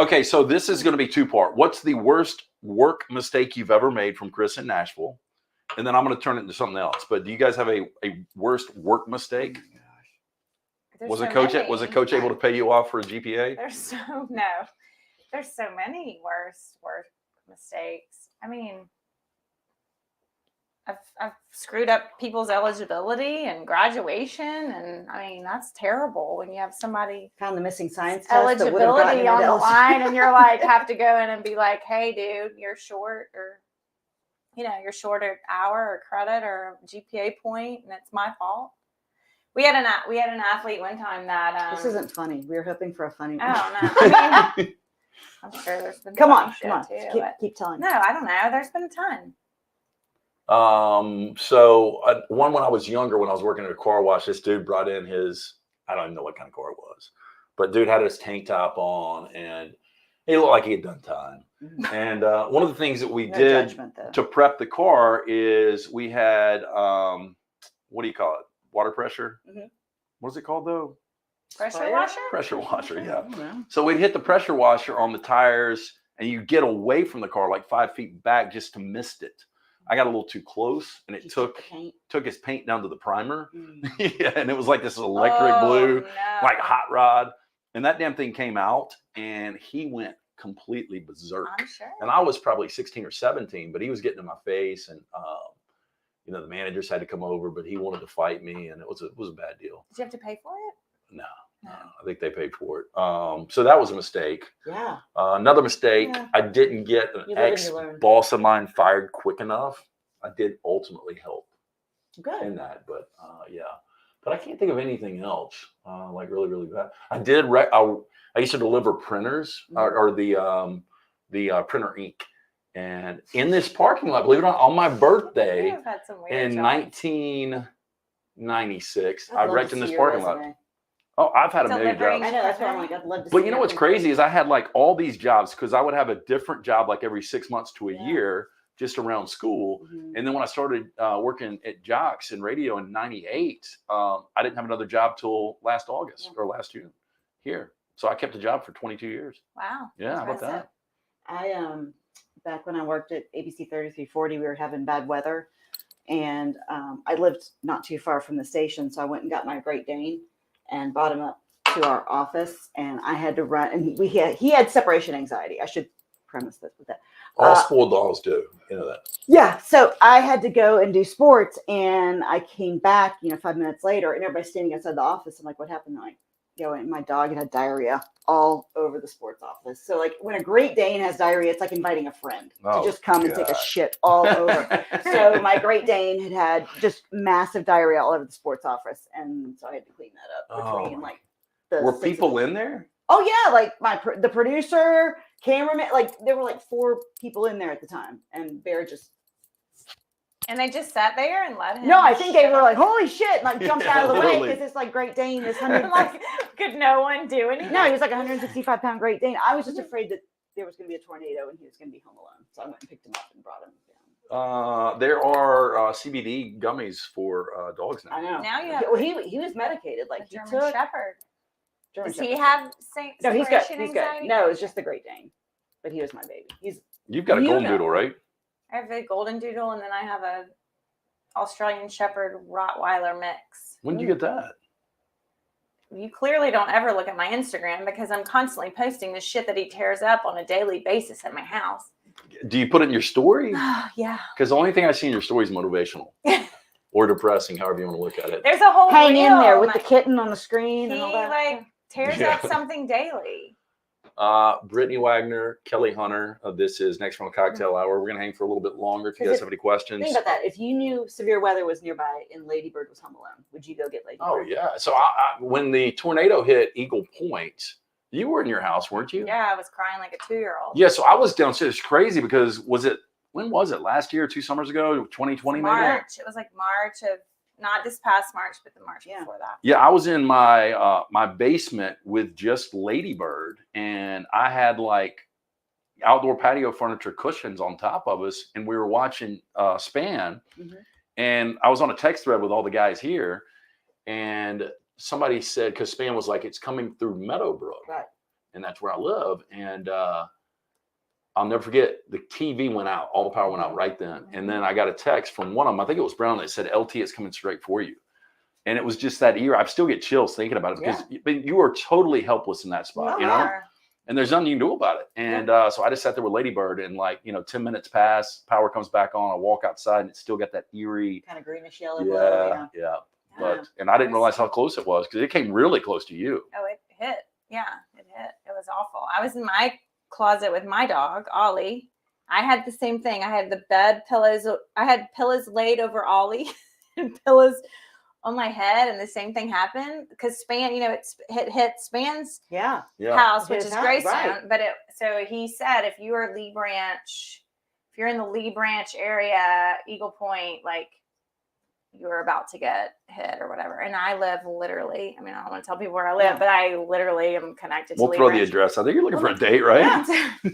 A: Okay, so this is going to be 2-part. What's the worst work mistake you've ever made from Chris in Nashville? And then I'm going to turn it into something else. But do you guys have a worst work mistake? Was a coach able to pay you off for a GPA?
B: There's so many worst work mistakes. I've screwed up people's eligibility and graduation, and that's terrible when you have somebody
C: found the missing science test
B: eligibility on the line, and you're like have to go in and be like, hey, dude, you're short, or you're short an hour or credit or a GPA point, and it's my fault. We had an athlete one time that
C: this isn't funny. We were hoping for a funny one.
B: I don't know. I'm sure there's been
C: come on.
B: Too,
C: keep telling.
B: No, I don't know. There's been a ton.
A: So when I was younger, when I was working at a car wash, this dude brought in I don't even know what kind of car it was, but dude had his tank top on and he looked like he had done time. And one of the things that we did to prep the car is we had, what do you call it? Water pressure. What is it called though?
B: Pressure washer?
A: Pressure washer, yeah. So we'd hit the pressure washer on the tires and you get away from the car like 5 feet back just to mist it. I got a little too close and it took his paint down to the primer. Yeah, and it was like this electric blue, like hot rod. And that damn thing came out and he went completely berserk.
B: I'm sure.
A: And I was probably 16 or 17, but he was getting in my face and the managers had to come over, but he wanted to fight me and it was a bad deal.
B: Did you have to pay for it?
A: No. I think they paid for it. So that was a mistake.
C: Yeah.
A: Another mistake, I didn't get an ex-boss of mine fired quick enough. I did ultimately help
C: Good.
A: in that, but yeah. But I can't think of anything else like really, really bad. I used to deliver printers or the printer ink, and in this parking lot, believe it or not, on my birthday
B: I've had some weird
A: in
B: jobs.
A: 1996,
C: I'd
A: I
C: love
A: wrecked
C: to
A: in this
C: see your
A: parking lot.
C: resume.
A: Oh, I've had a million
B: Delivering.
A: jobs.
C: I know, that's why I'm like, I'd love to see
A: But you know what's
C: everything.
A: crazy is I had like all these jobs because I would have a different job like every 6 months to a
C: Yeah.
A: year just around school.
C: Mhm.
A: And then when I started working at Jocks in radio in '98, I didn't have another job till last August or last June here. So I kept a job for 22 years.
B: Wow.
A: Yeah, how about
B: Impressive.
A: that?
C: I back when I worked at ABC 3340, we were having bad weather, and I lived not too far from the station, so I went and got my Great Dane and brought him up to our office, and I had to run. And he had separation anxiety. I should premise this with that.
A: All spoiled dogs do. You know that.
C: Yeah, so I had to go and do sports, and I came back, 5 minutes later, and everybody's standing outside the office. I'm like, "What happened?" Like, and my dog had diarrhea all over the sports office. So, like, when a Great Dane has diarrhea, it's like inviting a friend to just come and take a shit all over. So my Great Dane had just massive diarrhea all over the sports office, and so I had to clean that up between like the.
A: Were people in there?
C: Oh yeah, like the producer, cameraman, like there were like 4 people in there at the time, and Bear just.
B: And they just sat there and let him.
C: No, I think they were like, "Holy shit!" and like jumped out of the way
A: literally.
C: because it's like Great Dane is 100.
B: Like, could no one do anything?
C: No, he was like 165-pound Great Dane. I was just afraid that there was going to be a tornado and he was going to be home alone, so I went and picked him up and brought him down.
A: There are CBD gummies for dogs now.
C: I know.
B: Now you have.
C: Well, he was medicated, like he
B: German
C: took.
B: Shepherd.
C: German
B: Does he
C: Shepherd.
B: have
C: No, he's good.
B: separation
C: He's good.
B: anxiety?
C: No, it's just the Great Dane, but he was my baby.
A: You've got a golden doodle, right?
B: I have a golden doodle, and then I have a Australian Shepherd Rottweiler mix.
A: When did you get that?
B: You clearly don't ever look at my Instagram because I'm constantly posting the shit that he tears up on a daily basis at my house.
A: Do you put it in your story?
B: Yeah.
A: Because the only thing I see in your story is motivational or depressing, however you want to look at it.
B: There's a whole
C: Hang in
B: reel
C: there with
B: on
C: the
B: my-
C: kitten on the screen
B: He
C: and all that.
B: like tears
A: Yeah.
B: up something daily.
A: Brittany Wagner, Kelly Hunter. This is Next Round Cocktail Hour. We're going to hang for a little bit longer if you guys have any questions.
C: Think about that. If you knew severe weather was nearby and Lady Bird was home alone, would you go get Lady Bird?
A: Oh, yeah. So when the tornado hit Eagle Point, you were in your house, weren't you?
B: Yeah, I was crying like a 2-year-old.
A: Yeah, so I was downstairs. It's crazy because when was it? Last year, 2 summers ago? 2020 maybe?
B: March. It was like March of, not this past March, but the March before that.
A: Yeah, I was in my my basement with just Lady Bird, and I had like outdoor patio furniture cushions on top of us, and we were watching Span, and I was on a text thread with all the guys here, and somebody said, because Span was like, it's coming through Meadowbrook,
C: Right.
A: and that's where I live, and I'll never forget, the TV went out, all the power went out right then, and then I got a text from one of them, I think it was Brown, that said, LT is coming straight for you. And it was just that ear. I still get chills thinking about it because you are totally helpless in that spot, you know? And there's nothing you can do about it. And so I just sat there with Lady Bird, and 10 minutes pass, power comes back on. I walk outside, and it's still got that eerie,
C: kind of greenish yellow glow.
A: Yeah. And I didn't realize how close it was because it came really close to you.
B: Oh, it hit. Yeah, it hit. It was awful. I was in my closet with my dog, Ollie. I had the same thing. I had the bed pillows. I had pillows laid over Ollie and pillows on my head, and the same thing happened because Span, it hit Span's house, which is Greystone.
C: Right.
B: But so he said, if you're in the Lee Branch area, Eagle Point, like you're about to get hit or whatever. And I live literally, I don't want to tell people where I live, but I literally am connected to
A: We'll
B: Lee
A: throw
B: Branch.
A: the address. I think you're looking for a date, right?
B: Yeah.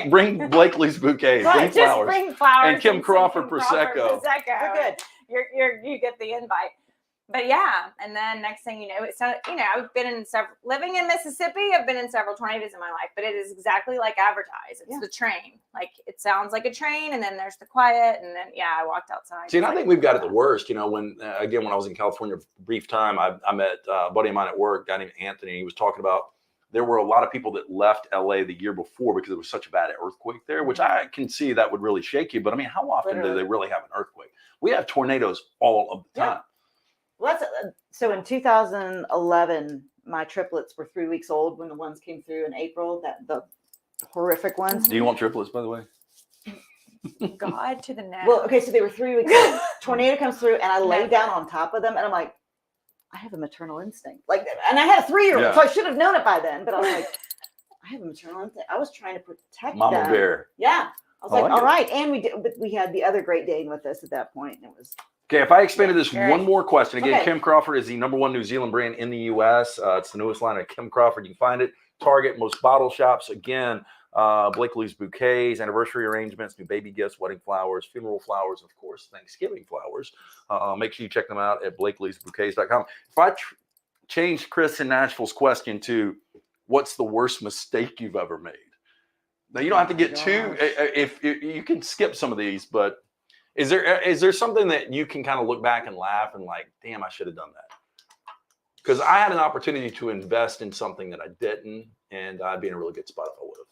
A: Bring Blakelee's bouquets. Bring
B: Just
A: flowers.
B: bring flowers
A: And Kim Crawford
B: Kim
A: Prosecco.
C: We're good.
B: You get the invite. But yeah, and then next thing you know, I've been living in Mississippi. I've been in several tornadoes in my life, but it is exactly like advertised. It's the train. Like it sounds like a train, and then there's the quiet, and then I walked outside.
A: See, and I think we've got it the worst. When I was in California for a brief time, I met a buddy of mine at work, a guy named Anthony. He was talking about there were a lot of people that left LA the year before because there was such a bad earthquake there, which I can see that would really shake you. But how often do they really have an earthquake? We have tornadoes all of the time.
C: Well, so in 2011, my triplets were 3 weeks old when the ones came through in April, the horrific ones.
A: Do you want triplets, by the way?
B: God to the no.
C: Well, okay, so they were 3 weeks old. Tornado comes through, and I lay down on top of them, and I'm like, I have a maternal instinct. Like, and I had a 3-year-old, so I should have known it by then. But I was like, I have a maternal instinct. I was trying to protect
A: Mama
C: them.
A: bear.
C: Yeah, I was
A: I
C: like,
A: like
C: all
A: it.
C: right, and we had the other Great Dane with us at that point, and it was.
A: Okay, if I expanded this
B: Very.
A: one more question. Again,
C: Okay.
A: Kim Crawford is the #1 New Zealand brand in the U.S. It's the newest line of Kim Crawford. You can find it Target, most bottle shops. Again, Blakelee's Bouquets, anniversary arrangements, new baby gifts, wedding flowers, funeral flowers, of course, Thanksgiving flowers. Make sure you check them out at Blakelee'sBouquets.com. If I change Chris in Nashville's question to, what's the worst mistake you've ever made? Now, you don't have to get too, if you can skip some of these, but is there something that you can kind of look back and laugh and like, damn, I should have done that? Because I had an opportunity to invest in something that I didn't, and I'd be in a really good spot if I would have.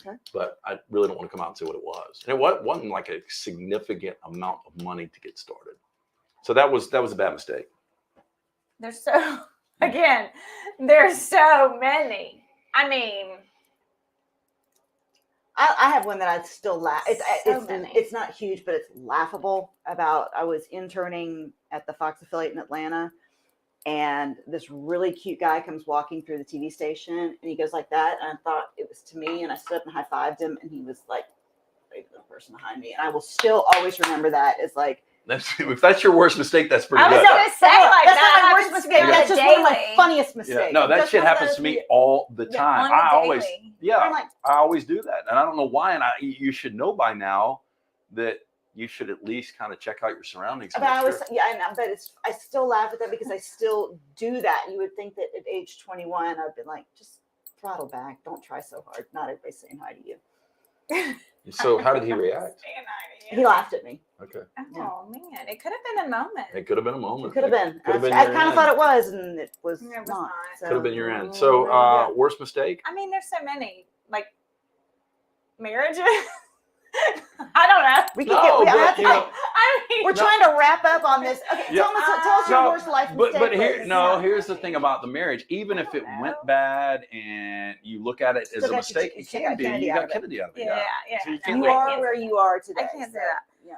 C: Okay.
A: But I really don't want to come out and say what it was. And it wasn't like a significant amount of money to get started. So that was a bad mistake.
B: There's so many. I mean,
C: I have one that I still laugh.
B: many.
C: It's not huge, but it's laughable. I was interning at the Fox affiliate in Atlanta, and this really cute guy comes walking through the TV station, and he goes like that, and I thought it was to me, and I stood up and high-fived him, and he was like, waving to the person behind me, and I will still always remember that as like.
A: If that's your worst mistake, that's pretty
B: I was
A: good.
B: gonna say like
C: that's
B: that
C: not my worst
B: happens to
C: mistake.
B: me
C: That's just one of my
B: daily.
C: funniest mistakes.
A: Yeah. No, that
C: Just
A: shit
C: one of
A: happens
C: those
A: to me
C: where you-
A: all the time.
B: on the
A: I always,
B: daily.
C: I'm like,
A: I always do that, and I don't know why. And you should know by now that you should at least kind of check out your surroundings.
C: but I was, yeah, I know, but I still laugh at that because I still do that. You would think that at age 21, I'd been like, just throttle back. Don't try so hard. Not everybody's saying hi to you.
A: So how did he react?
C: He laughed at me.
A: Okay,
B: Oh man, it could have been a moment.
A: it could have been a moment.
C: It could have been.
A: Could have been
C: I
A: your
C: kind of
A: end.
C: thought it was, and it was,
B: It was
C: not.
B: not.
C: So,
A: Could have been your end.
C: there
A: So
C: you go.
A: worst mistake?
B: I mean, there's so many like marriages. I don't know.
C: we can
A: No,
C: get.
A: but, you know,
B: I mean,
C: we're trying to wrap up on this. Okay,
A: Yeah.
C: tell us your
A: No,
C: worst life
A: But
C: mistake.
A: here,
C: please.
A: no. Here's the thing about the marriage. Even if it
B: don't
A: went
B: know.
A: bad and you look at it as
C: Still
A: a
C: got
A: mistake,
C: you
A: it
C: still
A: can
C: got
A: be.
C: Kennedy
A: You
C: out
A: got
C: of it.
A: Kennedy out of it.
B: yeah.
A: So you can't
C: You
A: like-
C: are where you are today.
B: I can't say
C: so,
B: that.
C: Yeah.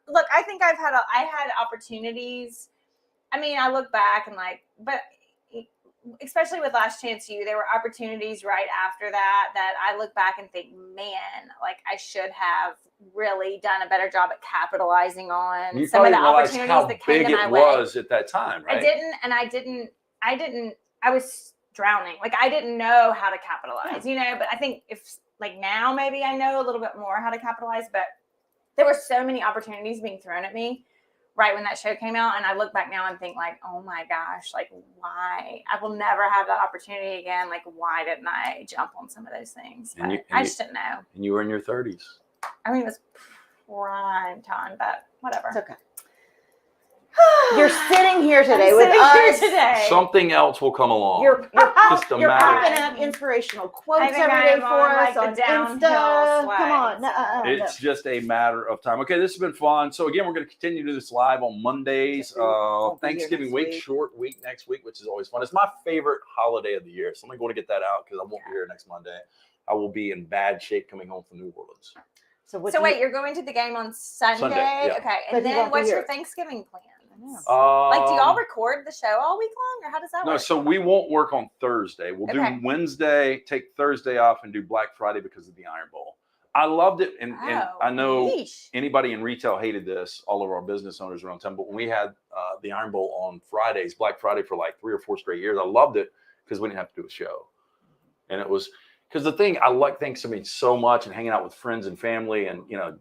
B: Look, I think I had opportunities. I mean, I look back and like, but especially with Last Chance U, there were opportunities right after that I look back and think, man, like I should have really done a better job at capitalizing on
A: You
B: some of
A: probably
B: the
A: realized
B: opportunities
A: how
B: that came
A: big
B: to my
A: it
B: way.
A: was at that time, right?
B: I didn't, I was drowning. Like I didn't know how to capitalize, you know, but I think if like now maybe I know a little bit more how to capitalize, but there were so many opportunities being thrown at me right when that show came out. And I look back now and think like, oh my gosh, like why? I will never have that opportunity again. Like, why didn't I jump on some of those things? But I just didn't know.
A: And you were in your 30s.
B: I mean, it was prime time, but whatever.
C: It's okay. You're sitting here today
B: I'm
C: with
B: sitting
C: us.
B: here today.
A: Something else will come along.
C: You're
A: just a
C: you're
A: matter.
C: popping out inspirational quotes
B: I think
C: every
B: I
C: day
B: am
C: for
B: on,
C: us
B: like,
C: on
B: the downhill
C: Insta.
B: slide,
C: Come on,
B: so.
A: It's just a matter of time. Okay, this has been fun. So again, we're going to continue to do this live on Mondays.
C: Won't be here
A: Thanksgiving
C: next
A: week,
C: week.
A: short week next week, which is always fun. It's my favorite holiday of the year. So I'm going to get that out because I won't be here next Monday. I will be in bad shape coming home from New Orleans.
C: So, what
B: So
C: do
B: wait, you're going to the game on Sunday?
A: yeah.
B: Okay,
C: But
B: and
C: you
B: then
C: won't be
B: what's your
C: here.
B: Thanksgiving plans?
A: Like,
B: Do y'all record the show all week long, or how does that
A: No,
B: work?
A: so we won't work on Thursday. We'll
B: Okay.
A: do Wednesday, take Thursday off, and do Black Friday because of the Iron Bowl. I loved it, and I know
B: yeesh.
A: anybody in retail hated this, all of our business owners around town, but when we had the Iron Bowl on Fridays, Black Friday for like 3 or 4 straight years, I loved it because we didn't have to do a show. And it was, because the thing, I like Thanksgiving so much and hanging out with friends and family and, you know,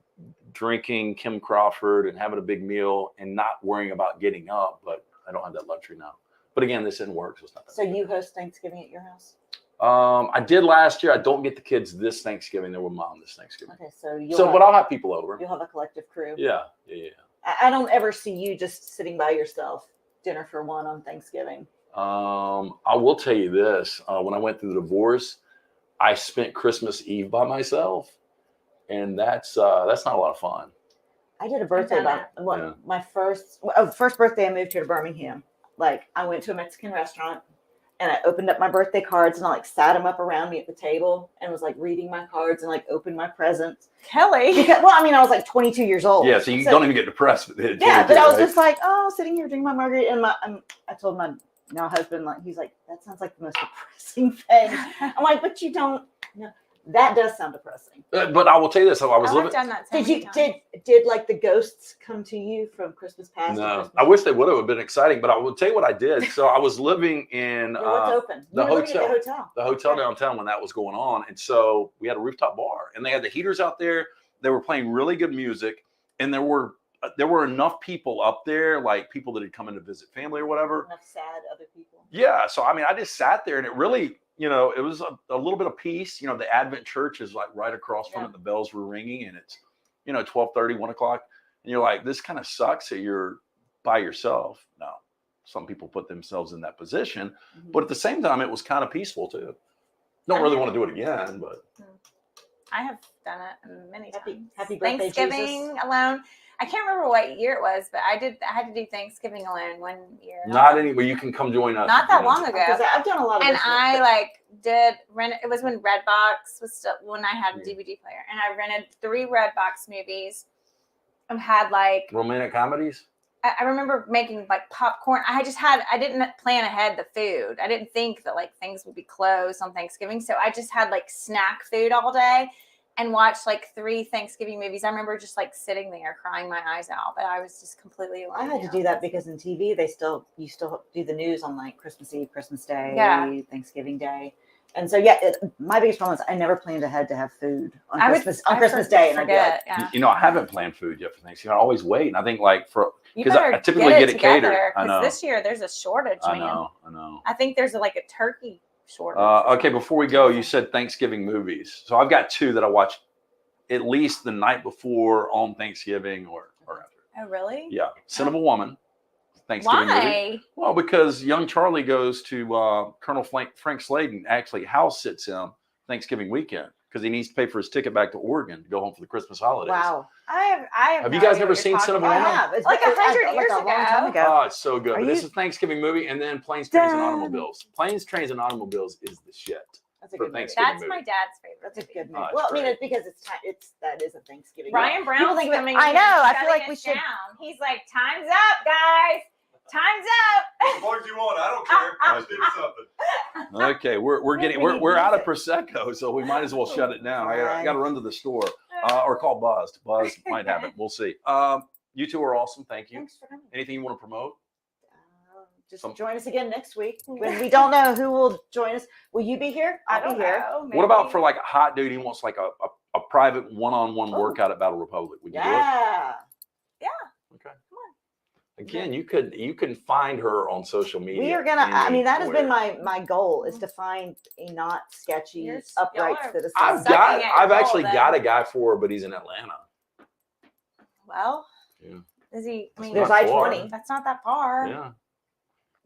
A: drinking Kim Crawford and having a big meal and not worrying about getting up, but I don't have that luxury now. But again, this didn't work, so it's not that
C: So
A: big.
C: you host Thanksgiving at your house?
A: I did last year. I don't get the kids this Thanksgiving. They're with Mom this Thanksgiving.
C: Okay, so
A: But I'll have people over.
C: you'll have a collective crew.
A: Yeah.
C: I don't ever see you just sitting by yourself, dinner for one on Thanksgiving.
A: I will tell you this. When I went through the divorce, I spent Christmas Eve by myself, and that's not a lot of fun.
C: I did a birthday
B: done
C: my first birthday I moved here to Birmingham. Like I went to a Mexican restaurant And I opened up my birthday cards and I like sat them up around me at the table and was like reading my cards and like opened my presents.
B: Kelly.
C: Because, well, I mean, I was like 22 years old.
A: Yeah, so you don't even get depressed with it.
C: Yeah, but I was
A: right?
C: just like, oh, sitting here drinking my margarita. And I told my now husband, like, he's like, that sounds like the most depressing thing. I'm like, but you don't, that does sound depressing.
A: But I will tell you this: I was
B: I've
A: living.
B: done that. So many times.
C: Did like the ghosts come to you from Christmas past?
A: No,
C: Christmas
A: I wish they would have been exciting. But I will tell you what I did. So I was living in
C: What's open?
A: the
C: You were living at
A: hotel. The hotel downtown when that was going on, and so we had a rooftop bar, and they had the heaters out there. They were playing really good music, and there were enough people up there, like people that had come in to visit family or whatever.
C: Enough sad other people.
A: Yeah, so I mean, I just sat there, and it really. It was a little bit of peace. The Advent church is like right across from it. The bells were ringing and it's, 12:30, 1 o'clock. And you're like, this kind of sucks that you're by yourself. No, some people put themselves in that position. Mm-hmm. But at the same time, it was kind of peaceful too. Don't really want to do it again, but.
B: I have done it many times.
C: Happy birthday,
B: Thanksgiving
C: Jesus.
B: Alone. I can't remember what year it was, but I had to do Thanksgiving alone one year.
A: Not anywhere. You can come join us.
B: Not that long ago.
C: Because I've done a lot of.
B: And I did rent. It was when Redbox was still when I had a DVD player, and I rented 3 Redbox movies. And had
A: romantic comedies.
B: I remember making popcorn. I didn't plan ahead the food. I didn't think that things would be closed on Thanksgiving, so I just had snack food all day. And watched 3 Thanksgiving movies. I remember just sitting there crying my eyes out, but I was just completely alone.
C: I had to do that because in TV you still do the news on Christmas Eve, Christmas Day, Thanksgiving Day, and so my biggest problem is I never planned ahead to have food on Christmas Day, and
A: I haven't planned food yet for Thanksgiving. I always wait, and I think because I typically
B: get
A: it catered. I know
B: this year there's a shortage.
A: I know.
B: I think there's a turkey shortage.
A: Okay, before we go, you said Thanksgiving movies. So I've got 2 that I watch at least the night before on Thanksgiving or after.
B: Oh, really?
A: Yeah. Sin of a Woman. Thanksgiving movie. Well, because young Charlie goes to Colonel Frank Sladen, actually house sits him Thanksgiving weekend because he needs to pay for his ticket back to Oregon to go home for the Christmas holidays.
C: Wow.
B: I have
A: you guys never seen Sin of a Woman?
C: I have.
B: It's 100 years ago.
A: Oh, it's so good. This is a Thanksgiving movie, and then Planes, Trains, and Automobiles. Planes, Trains, and Automobiles is the shit.
C: That's a good movie.
B: That's my dad's favorite.
C: That's a good movie. Well, I mean, it's because that is a Thanksgiving.
B: Ryan Brown's coming.
C: I know. I feel like we should.
B: He's like, time's up, guys. Time's up.
D: As long as you want, I don't care. I just need something.
A: Okay, we're out of Prosecco, so we might as well shut it down. I got to run to the store or call Buzz. Buzz might have it. We'll see. You 2 are awesome. Thank you.
C: Thanks for coming.
A: Anything you want to promote?
C: Just join us again next week when we don't know who will join us. Will you be here? I'll be here.
B: Maybe.
A: What about for a hot dude? He wants a private one-on-one workout at Battle Republic. Would you do it?
C: Yeah.
A: Okay. Again, you can find her on social media.
C: We are gonna. I mean, that has been my goal is to find a not sketchy upright citizen.
A: I've actually got a guy for her, but he's in Atlanta.
B: Well,
A: yeah.
B: Is he? I mean,
C: there's I-20.
B: That's not that far.
A: Yeah.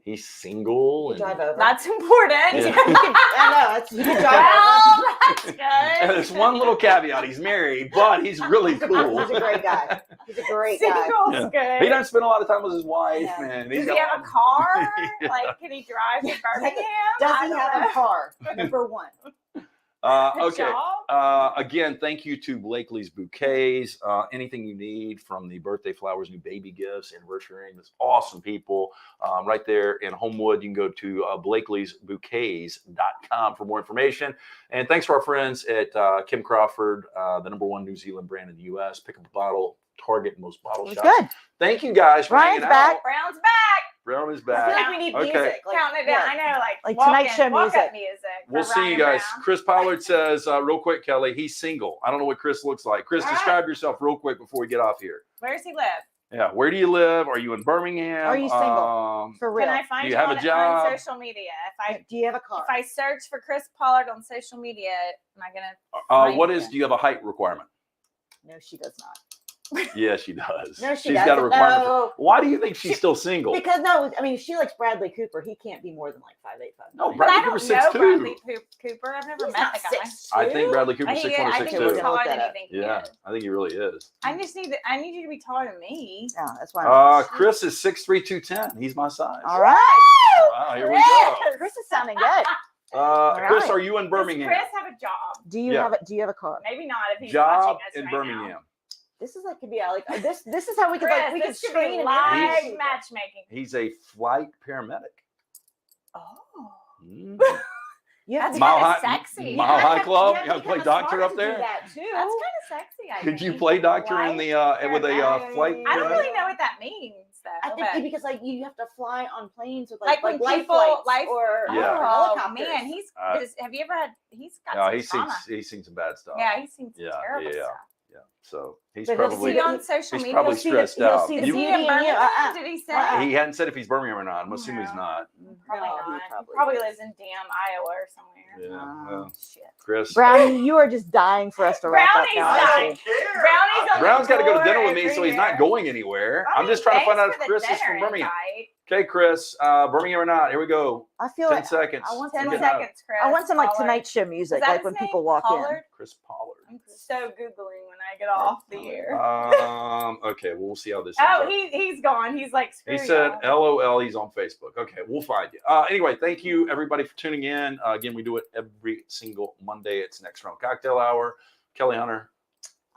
A: He's single. And,
C: drive over.
B: That's important.
A: Yeah.
C: I know. You can drive
B: well, that's good.
A: And there's one little caveat. He's married, but he's really cool.
C: He's a great guy. He's a great guy.
B: Single's good.
A: He doesn't spend a lot of time with his wife.
C: Yeah.
A: And
B: Does he have a car? Can he drive to Birmingham?
C: Does he have a car? Number 1.
A: Okay. Again, thank you to Blakelee's Bouquets. Anything you need from the birthday flowers, new baby gifts, anniversary ring. There's awesome people right there in Homewood. You can go to Blakelee'sBouquets.com for more information. And thanks to our friends at Kim Crawford, the #1 New Zealand brand in the U.S. Pick up a bottle, Target most bottle shops.
C: Good.
A: Thank you guys for
C: Ryan's
A: hanging
C: back.
A: out.
B: Brown's back.
A: Brown is
C: I
A: back.
C: feel like we need music.
B: Counting it down. I know,
C: like Tonight Show music.
A: We'll see you guys. Chris Pollard says, real quick, Kelly, he's single. I don't know what Chris looks like. Chris, describe yourself real quick before we get off here.
B: Where does he live?
A: Yeah, where do you live? Are you in Birmingham?
C: Are you single? For real?
B: Can I find
A: Do you have a
B: on
A: job?
B: social media?
C: Do you have a car?
B: If I search for Chris Pollard on social media, am I gonna?
A: Do you have a height requirement?
C: No, she does not.
A: Yeah, she does.
C: No, she
A: She's got a
C: doesn't.
A: requirement.
C: No.
A: Why do you think she's still single?
C: Because no, I mean, if she likes Bradley Cooper, he can't be more than like 5'8", 5'9".
A: No,
B: But
A: Bradley
B: I don't
A: Cooper's
B: know
A: 6'2".
B: Bradley Cooper. I've never
C: He's
B: met
C: not
B: the guy.
C: 6'2".
A: I think Bradley Cooper's 6'1" or
B: I think he's
A: 6'2".
B: taller than
C: Look
B: you
C: that
B: think he
A: Yeah,
B: is.
A: I think he really is.
B: I need you to be taller than me.
C: Yeah, that's why.
A: Chris is 6'3", 210. He's my size.
C: All right.
A: Wow, here we go.
C: Chris is sounding good.
A: Chris,
C: right.
A: are you in Birmingham?
B: Does Chris have a job?
C: Do you
A: Yeah.
C: have a Do you have a car?
B: Maybe not if he's
A: Job
B: watching us
A: in
B: right
A: Birmingham.
B: now.
C: This is like could be like this. This is how we could
B: Chris,
C: like we could
B: this could
C: screen
B: be
C: and
B: live
C: interview people.
B: matchmaking.
A: He's a flight paramedic.
B: Oh,
A: Mm.
C: You have to
B: That's
C: be-
A: Mile
B: kinda
A: High,
B: sexy.
A: Mile
C: you
A: High
C: have-
A: Club.
C: have
A: You
C: to
A: gotta
C: be
A: play
C: kinda
A: doctor
C: smart
A: up
C: to do
A: there.
C: that, too.
B: that's kind of sexy. I
A: Could you
B: think.
A: play doctor in
B: Flight
A: the with a
C: paramedic.
A: flight?
B: I don't
A: paramedic?
B: really know what that means though.
C: I think
B: but-
C: because like you have to fly on planes with
B: Like
C: like
B: when
C: life
B: people-
C: flights
B: life-
C: or
A: Yeah.
C: or
B: Oh
C: helicopters.
B: man, he's. Have you ever had? He's got
A: No,
B: some
A: he's
B: trauma.
A: seen some bad stuff.
B: Yeah, he's seen some
A: Yeah,
B: terrible
A: yeah.
B: stuff.
A: Yeah, so he's
C: But he'll
B: Is
A: probably
B: he on social
A: he's
B: media?
A: probably
C: He'll see
A: stressed
C: the- he'll
A: out.
C: see the
B: Is
A: You-
B: he
C: beauty
B: in
C: in you.
B: Birmingham? Did he say?
A: he hadn't said if he's Birmingham or not. I'm assuming he's
B: No.
A: not.
B: Probably
C: No,
B: not.
C: he
B: He
C: probably
B: probably lives in damn Iowa or somewhere.
A: Yeah, well,
B: Shit.
A: Chris.
C: Brownie, you are just dying for us to wrap up
B: Brownie's
C: now.
D: I
C: aren't
B: dying.
C: you?
D: don't care.
B: Brownie's on
A: Brown's got to go to
B: floor
A: dinner with me,
B: every
A: so he's not
B: year.
A: going anywhere. I'm
B: Brownie,
A: just trying to find out
B: thanks
A: if
B: for the
A: Chris is from
B: dinner
A: Birmingham.
B: invite.
A: Okay, Chris, Birmingham or not? Here we go.
C: I feel
A: 10
C: like
A: seconds.
C: I want
B: 10
C: some
A: Get
C: like,
A: out.
B: seconds, Chris.
C: I want some like
B: Pollard.
C: Tonight Show music,
B: Is that
C: like
B: his
C: when
B: name?
C: people walk
B: Pollard?
A: Chris Pollard.
B: I'm so googling when I get off the air.
A: Okay, well, we'll see how this.
B: Oh,
A: ends up.
B: he's gone. He's like, screw
A: He said,
B: y'all.
A: LOL, he's on Facebook. Okay, we'll find you. Anyway, thank you, everybody, for tuning in. Again, we do it every single Monday. It's Next Round Cocktail Hour. Kelly Hunter.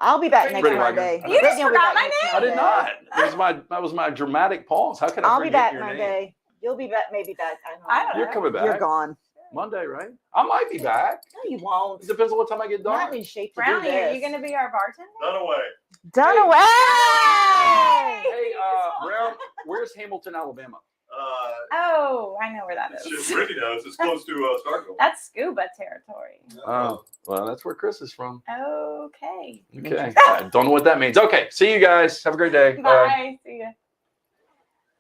C: I'll be back next
A: Brittany
C: Monday.
A: Wagner.
B: You just
C: Brittany will be
B: forgot
C: back
B: my
C: next
B: name.
A: I did
C: Monday.
A: not. That was my dramatic pause. How could I
C: I'll be
A: forget
C: back
A: your name?
C: Monday. You'll be back, maybe back.
B: I don't
A: You're
B: know.
A: coming back.
C: You're gone.
A: Monday, right? I might be back.
C: No, you won't.
A: It depends on what time I get
C: Not
A: done.
C: in shape to
B: Brownie,
C: do this.
B: are you going to be our bartender?
D: None away.
C: Done
A: Hey.
C: away.
A: Hey, Brown, where's Hamilton, Alabama?
B: Oh, I know where that is.
D: Shit, Brittany knows. It's close to Starkville.
B: That's scuba territory.
A: Oh, well, that's where Chris is from.
B: Okay.
A: Okay. I don't know what that means. Okay. See you guys. Have a great day.
B: Bye. See ya.